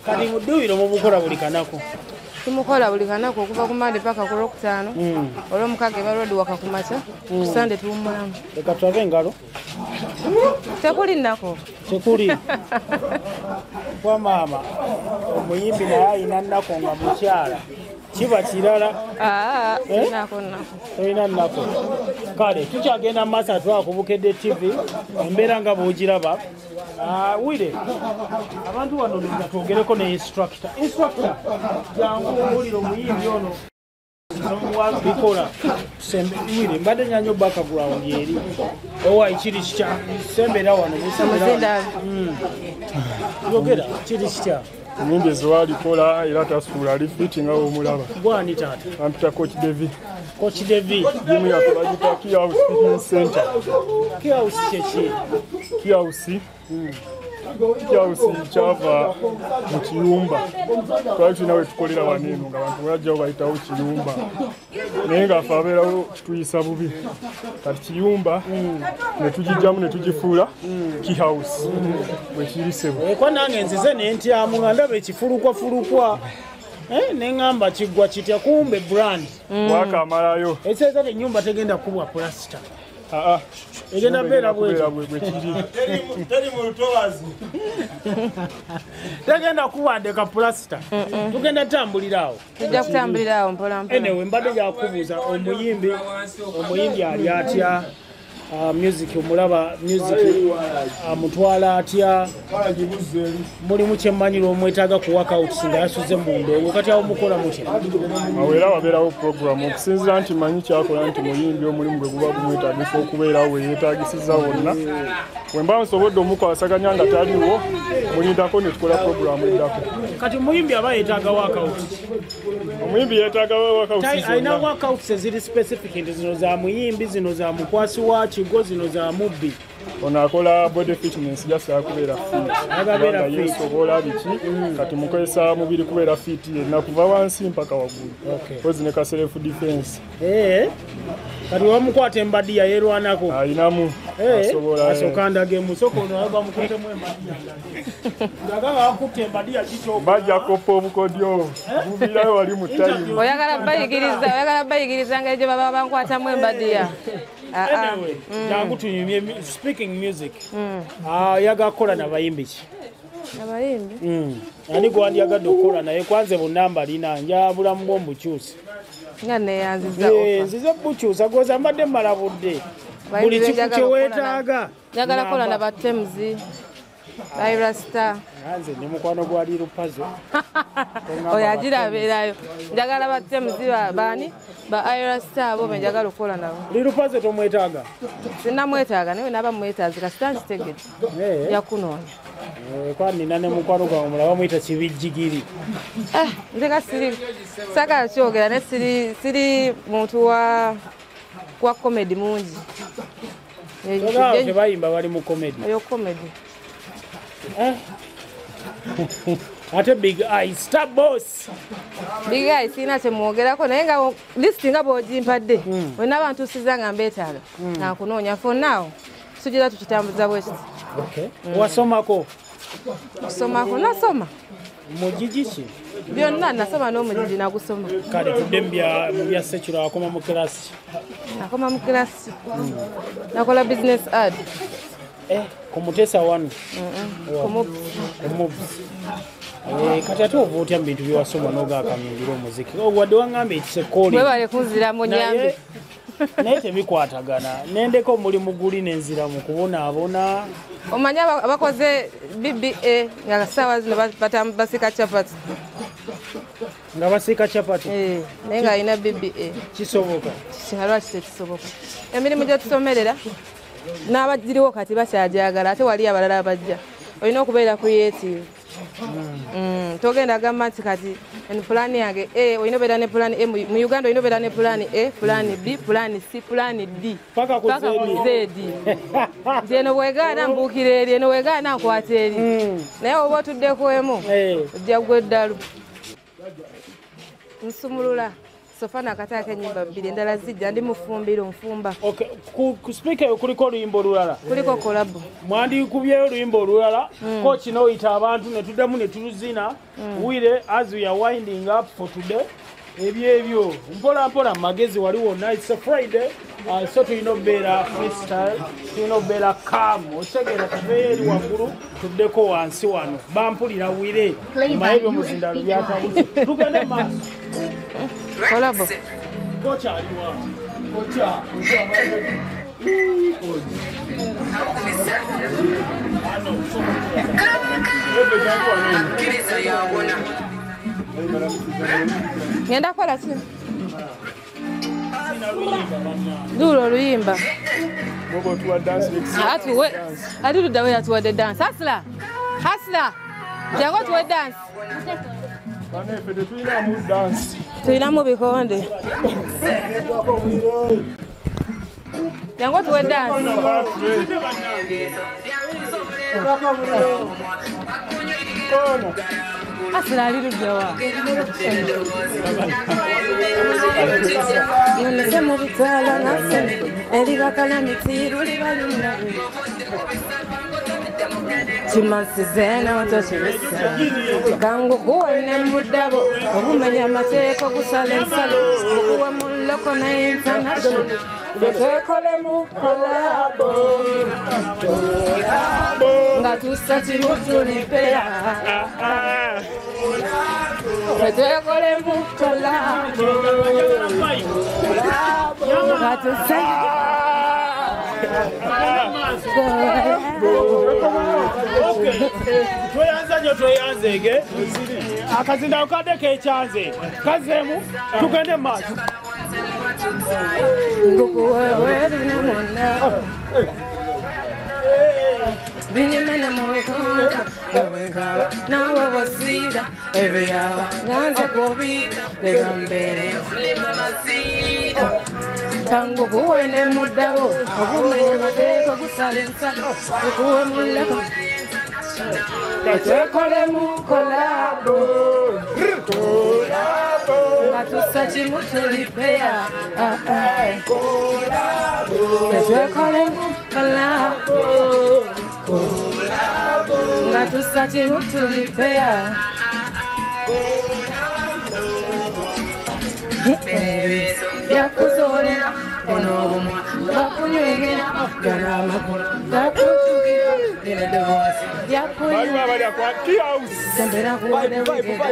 Kati muduwiro mubukola buli kanako. Tumukola buli kanako okuva ku Monday paka ku Lwokutaano. Olw'omukaaga balodi waka ku makya. Ku Sunday tuwummulamu. Leka tulabe engalo. Tekuli nnako. Tekuli. Kwa maama omuyimbi naye alina nnako nga mukyala. Kiba kirala. Nnako. Olina nnako. Kale tukyagenda mu maaso twakubukedde TV embeera nga bw'ogiraba. Wire abantu wano nda twogereko ne instructor. Instructor jangu omuliro omuyimbi ono bikola wire mbadde nyanyo background eri owa ekiri kitya sembera wano musembera yogera kiri kitya Mumbe zwalikola era tasuula lifiti nga omulaba. Gwani taata? Ampita Coach Devi. Coach Devi. Jimu yatulagita Key House Fitness Center. Key House chechi. Key House. Key House kyava mu kiyumba. Twali tulina we tukolera waneno nga abantu bajja bayitawo kiyumba. Naye nga afe abeerawo kituyisa bubi. Kati kiyumba ne tugijjamu ne tugifuula Key House. Bwe kirisebwa. Kwa nange nzize ne ntyamu nga ndaba ekifulukwa. Nengamba kigwa kitya kumbe brand. Waka amalayo. Eseza ennyumba tegenda kubwa plaster. Egenda beera bwe kiri. Teri mu lutowazi. Tegenda kuwandeka plaster. Tugenda tambulirawo. Tujja kutambulirawo mpola mpola. Enewe mbadde yakubuuza omuyimbi ali atya. Music omulaba music amutwala atya mulimu kyemmanyira omwetaaga ku workout nga yasuze mu ndongo kati awo mukola mutya awera wabeerawo program okusinziira nti manyi kyakola nti muyimbi omulimu gwe guba gumwetaagisa okubeerawo weyeetaagisiza wonna bwe mba nsobodde omukwasaganya nga taliwo mulindako ne tukola programu eddako kati omuyimbi aba yeetaaga workout omuyimbi yeetaaga workout alina workout eziri specific nti zino za muyimbi zino za mukwasi waki go zino za mubbi ono akola body fitness jasa akubeera fit yesobola biki kati mukozesa mubiri kubeera fit yenna kuva wansi mpaka waggulu kozi ne ka self defense kati wamukwata embadiya yerwanako ayinamu asobola asokandage musoko ono aba mukwatemu embadiya ngaganga wakutte embadiya kito bajja koppa obukodyo bubirayo wali mu time oyagala bayigiriza nga gye baba bankwatamu embadiya anyway jangu tunyumye speaking music yaga kola na bayimbi ki abayimbi ani gwandyagadde okukola naye kwanze bunamba lina njabula mu mbukyusi nga neyanziza nzize bukyusa goza mbadde mala budde buli kiku kye weetaaga njagala kola na batemuzi Irasta. Nanze ni mukwano gwa Lil Puzzle. Oya agirabeerayo. Njagala batte muziba bani ba Irasta abo njagala okukola nabo. Lil Puzzle tomwetaaga? Sinamwetaaga naye naba mwetaazi kasita nsitegedde. Yakunoonya. Kwani nane mukwano gwa omulaba muyita kibijjigiri. Nze nga siri sagala kyogera ne siri muntu wa comedy mungi. Oga bayimba bali mu comedy. Yo comedy. Ate Big Eye Star Boss. Big Eye sina kyemwogerako naye nga list nga bw'ogimpadde wena abantu sizanga mbeetaaga nakunoonya for now sugira tukitambuza bwekiti. Wasomako? Somako nasoma mugigi ki? Byonna nasoma n'omugigi nagusoma. Kale tudde mu bya sekiro akoma mu kirasi. Nakoma mu kirasi. Nakola business ad. Kumutesa wanu? Kati ate ova otya mu bintu byewasoma n'ogaakamyungira omuziki wadde waŋŋamba ekisekoli webale kunziramu nyambe naye tebikwatagana nendeko omulimu guli nenziramu kubonaabona. Omanya abakoze BBA nga ssaawa zino basika chapati. Nga basika chapati? Naye nga alina BBA. Kisoboka? Lwaki tekisoboka? Emirimu gye tusomerera n'abagiriwo kati bakyajagala ate wali abalala abajja olina okubeera creative. Togenda gamba nti kati plan yange olina obeera ne plan A mu Uganda olina obeera ne plan A, plan B, plan C, plan D paka ku Z. Nti eno bwegaana mbuukira eri eno bwegaana nkwata eri naye oba otuddeko emu ojja gwa eddalu. Nsumulula Sofana akataako ennyimba bbiri endala zijja ndi mufumbiro nfumba. Ku speaker eyo kuliko oluyimba olulala? Kuliko kolabo. Mwandikubyeyo oluyimba olulala ko kino oyita abantu ne tuddamu ne tuluzina wire as we are winding up for today. Ebyo mpola mpola magezi wali wonna it's a Friday so tulina obeera freestyle tulina obeera calm otegera tubeeyo eri waggulu tuddeko wansi wano bampulira wire maye ebyomuzindalo byatabuze tugende maaso. Kolabo. Kocha aliwa. Kocha. Ngenda kola ki? Dulo oluyimba. Bogo tuwa dance next. Atuwe. Atuddawe yatuwadde dance. Hasla. Jango tuwe dance. Bane fede tulina mu dance. Tulinamu bikonde. Jango tuwe dance. Hasla aliruddewa. Nonese mu bitala nase eribakala mitiru libalunda. Kimasizena watashimisa Gangu kuwane mudabo Ogumenya mateeko kusala ensalo Okuwa muloko na international Betekole mu kolabo Nga tusati mutulipea Betekole mu kolabo Nga tusati tweyanzege akazinda kadde kekyanze kazemu tugende maaso Binyimena mwekanga nawe wasida every hour ganza kubika legambere tangu kuwene mudabo okumenya mateeko kusala ensalo okuwe muleko Betekole mu kolabo Nga tusa kimu tulipea Betekole mu kolabo Nga tusa kimu tulipea Yakuzolera onobumwa bakunywegera gana amakulu gakutugira eradewasi yakuyibalya kwa House sembera kuwedewegera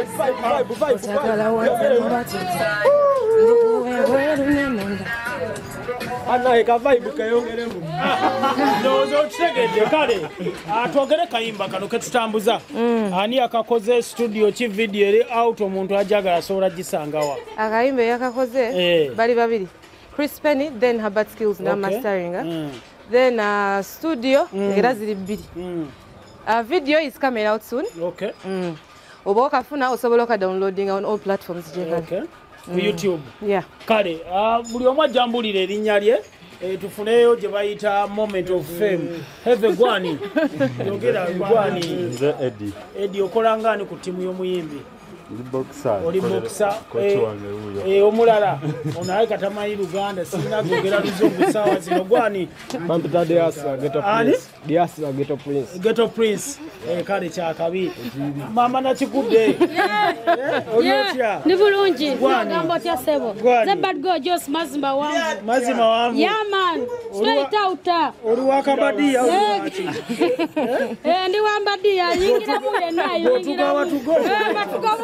osagala wanze mubatita ndukuwebweru nemunda Anaye ka vibe kayongeremu. Ndozo kitegedde kale. Atwogere kayimba kano ketutambuza. Ani akakoze studio ki video eri out omuntu ajagala asobola gisangawa. Akayimba yakakoze bali babiri. Chris Penny then Herbert Skills na mastering. Then studio era ziri bbiri. Video is coming out soon. Okay. Oba okafuna osobola oka downloading on all platforms okay. YouTube. Yeah. Kale buli omu ajambulira erinnya lye tufuneyo gye bayita moment of fame. Have gwani. Yogera gwani. Nze Eddie okola ngani ku timu y'omuyimbi? Oli boxer. Omulala onaye katamanyi Luganda sina gogera luzungu sawa zino gwani. Bampita Diasa Ghetto Prince. Ghetto Prince. Kale kyakabi. Mama nakigudde. Olotya. Ni bulungi. Ngamba tya sebo. The bad girl just mazimba wangu. Mazima wangu. Yeah man. Straight out. Oli wakabadia. Ndi wambadia yingira muye nayo yingira. Batuga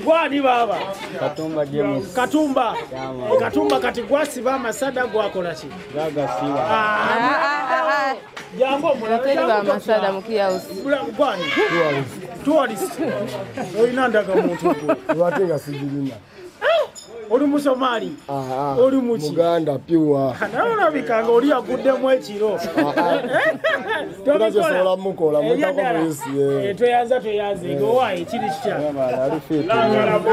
Gwani baba. Katumba James. Katumba kati gwasiba amasada gwakola ki? Gagasiba. Jango mulaba amasada mukiya usi. Gwani. Tourist. Oyina ndaga muntu gwo. Lwatega sigirina. Oli Musomali. Oli muki. Muganda pure. Naona bikanga oli aguddemu ekiro. Tunasobola mukola mutako polisi. Tweyanze ngowaye kiri kitya. Ali fit.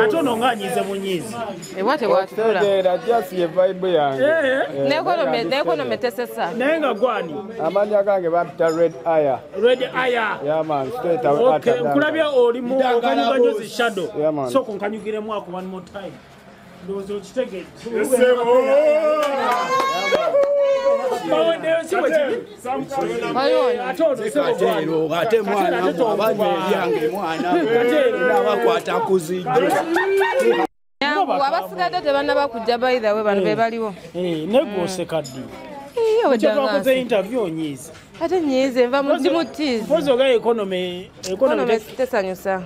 Atono nganyize munyizi. Ewate watula. Era just ye vibe yange. Nekono metesesa. Nenga gwani. Amanya gange bapita Red Aya. Yeah man, straight away. Okay, kulabya oli mu okanyuga nyozi shadow. So kunkanyugire mwako one more time. Ndozo kitege. Ate mwana abanye mwana nabakwata kuzijjo. Abasigadde tebanaba kujja by the way bano bebaliwo. Negose kaddi. Odangaze interview nyizi. Ate nyizi nva mu mutizi. Pozo ga economy tesanyusa.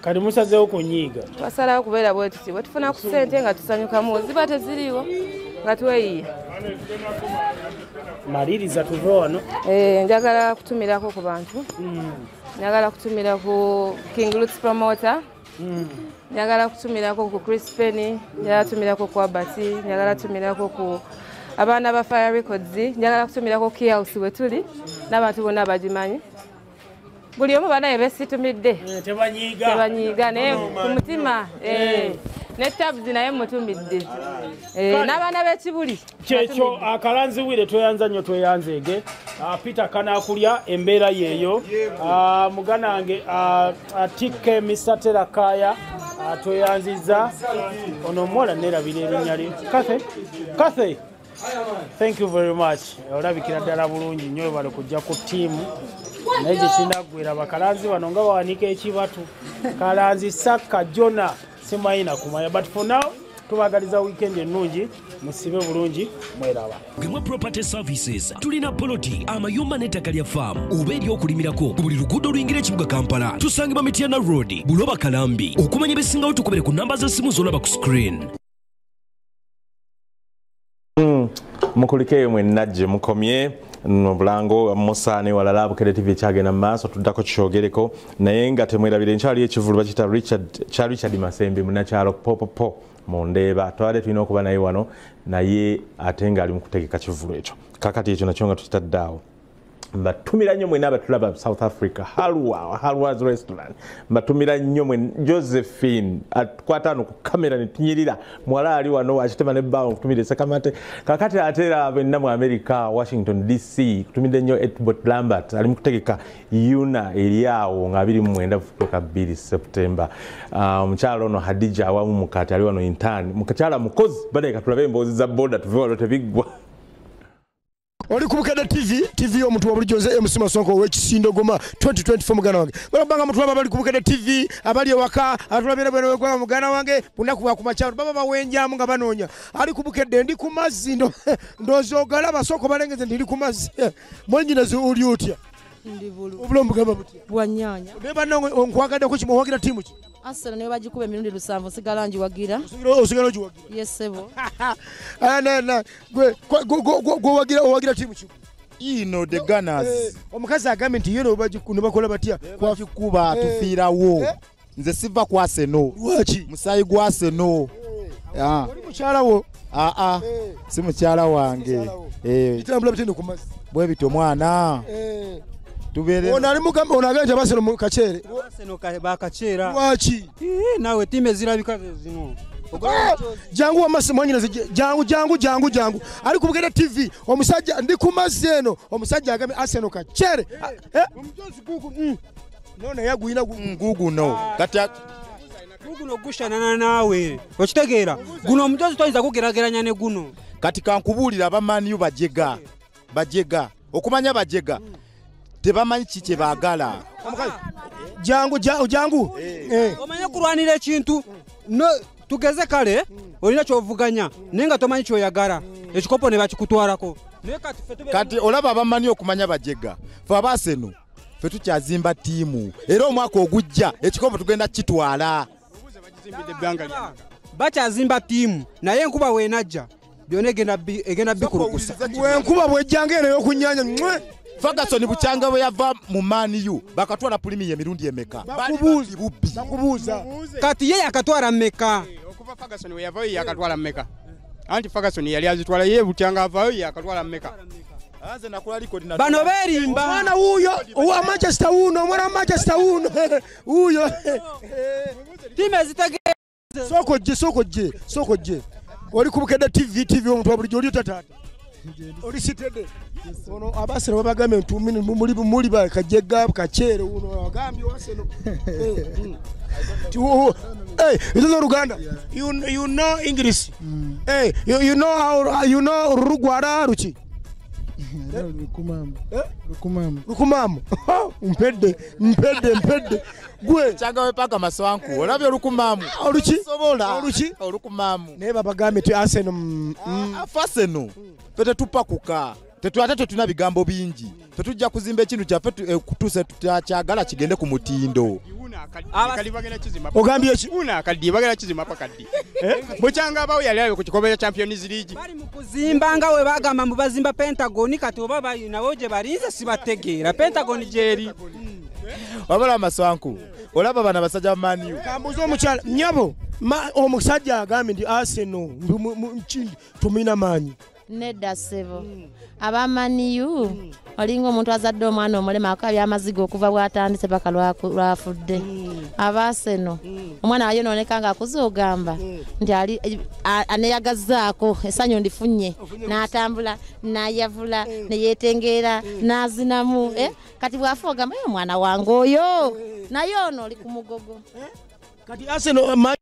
Kali musazeewo kunyiiga. Twasalawo kubeera bwetuti bwetufuna ku ssente nga tusanyukamu ziba teziriwo nga tweyiya. Maliriza tuve wano. Njagala kutumirako ku bantu. Njagala kutumira ku King Roots Promoter. Njagala kutumirako ku Chris Penny. Njagala kutumirako ku Abati. Njagala kutumirako ku abaana ba Fire Records. Njagala kutumirako ku Kihouse wetuli n'abantu bonna abagimanyi. Buli omu banaye besitumidde. Tebanyiiga naye ku mutima. Ne tabs naye mutumidde. N'abaana b'ekibuli. Kyekyo akalanziwire tweyanza nnyo tweyanzeege. Peter Kanakulya embeera yeeyo. Muganange Atike Misatera Kaya tweyanziza. Ono omuwala neerabira erinnya lye. Kathe. Thank you very much. Olabikira ddala bulungi nnyo bali kujja ku ttiimu. Naye gye kinagwera bakalanzi bano nga bawanika ekibatu. Kalanzi Saka Jona simayina kumanya. But for now, tubagaliza weekend ennungi, musibe bulungi, mweraba. Gemwa Property Services tulina poloti amayumba n'ettaka lya farm oba ery'okulimirako ku buli luguudo oluyingira ekibuga Kampala. Tusangibwa Mityana Road, Buloba Kalambi. Okumanya ebisingawo tukubere ku namba z'essimu z'olaba ku screen. Mukulikeyo mwenna gye mukomye Bulango Musane walala Bukede TV kyagenda maaso tuddako kyogereko naye nga temwerabire nkyali ekivulu bakita Richard Masembe munakyalo popopo Mondeeba twale tulina okuba naye wano naye ate nga ali mu kutegeka kivulu ekyo kakati ekyo nakyo nga tukitaddaawo mbatumira nnyo mwena abatulaba South Africa Halwa's Restaurant mbatumira nnyo mwe Josephine atkwatano ku kamera netinyirira mwala ali wano akitema ne bawo kutumire sekamate kakati atera benna mu America Washington DC kutumide nnyo Edward Lambert ali mu kutegeka Yuna eriawo nga 29 kutoka 2 September mchalo no Hadija awamu mukati ali wano intern mukachala mukozi bade katulabe embozi za border tuve walo tebigwa Oli ku Bukede TV omuntu wa bulijjo nze MC Masonko w'ekisindo Goma 2024 mugana wange. Balabanga mutulaba abali ku Bukede TV abali ewaka atulabira bwene wegwa mugana wange bunaku bwa kumakyalo baba bawenjamu nga banoonya. Ali ku Bukede ndi ku mazzi ndozogala basoko balengeze ndi ku mazzi. Mwenyine zi oli otya. Obulamu bugamba buti. Bwanyanya. Neba nange onkwagadde ko kimu wagira timu ki. Arsenal niyo bagikuba emirundi 7 sigala njiwagira. Osigala njiwagira. Yes sebo. Na gwe wagira timu ki. Ino the Gunners. Omukazi agambe nti yero bagikuno bakola batya kwafikuba tufiirawo. Nze siva kwa Arsenal. Lwaki? Musayi gwa Arsenal. Oli mukyala wo? Si mukyala wange. Bitambula bitende ku mazzi. Bwe bito mwana. Tubere. Ono ali mugamba ono aganje Arsenal mu kachere. Arsenal ba kachere. Lwaki? Nawe time zirabika zino. Jangu wamase mwanyinaze jangu ali kubugenda TV omusajja ndi kumazzi eno omusajja agambe Arsenal kachere omujonzi gugu none yaguyina gugu no kati gugu no gushana nawe okitegeera guno omujonzi toyinza kugerageranya ne guno kati kankubulira abamanyu bajega okumanya bajega tebamanyi kike bagala jangu omanya kulwanira ekintu no tugeze kale olina kyovuganya nenga tomanyi kyoyagala ekikopo ne bakikutwarako kati olaba abamanyi okumanya bajega fe abaseno fe tukyazimba tiimu era omwaka ogujja ekikopo tugenda kitwala bakyazimba tiimu naye enkuba wenajja byona egenda bikurukusa enkuba bwejjanga eno y'okunyanya Ferguson bukyanga bwe yava mu Man U bakatwala pulimi emirundi emeka bakubuuza kati ye yakatwala mmeka okuva Ferguson we yavayo yakatwala mmeka anti Ferguson yali azitwala ye bukyanga avayo yakatwala mmeka anze nakola record na bano berimba mwana uyo wa Manchester uno mwana Manchester uno uyo time zitage soko je oli kubukeda TV omuntu abuli oli tatata oli sitede ono abasero babagambe ntumini muli bakajega kachere uno agambye waseno it is Uganda. You know English. Hey, you know how you know Rugwara ruchi. Rukumamu. Mpede. Gwe changa wepaka maswanku. Olabye rukumamu. Oruchi. Sobola. Rukumamu. Neba bagambe tu Arsenal. Afaseno. Pete tupakuka. Tetwate tuna bigambo bingi. Tetujja kuzimba ekintu kyaffe kutuse tutakyagala kigende ku mutindo. Ogambye ki? Una akaddi bagala kizima pakaddi. Bukyanga abawo yali abe ku kikombe kya Champions League. Bali mu kuzimba nga we bagamba mu bazimba Pentagon kati oba bayinawo gye balinze sibategeera Pentagon jeri. Wabala maswanku. Olaba bana basajja Man U. Kambuzo omukyala nyabo omusajja agambe ndi Arsenal mchindi tumina manyi. Nedda sebo abamaniyu olinga omuntu azadde omwana omulema akabya amazigo okuva bwatandise paka lwafudde abaseno omwana ayononeka nga akuze ogamba nti ali aneyagazaako esanyo ndifunye n'atambula n'ayavula neyetengeera n'azinamu kati bwafa ogamba omwana wange oyo naye ono oli ku mugogo kati Arsenal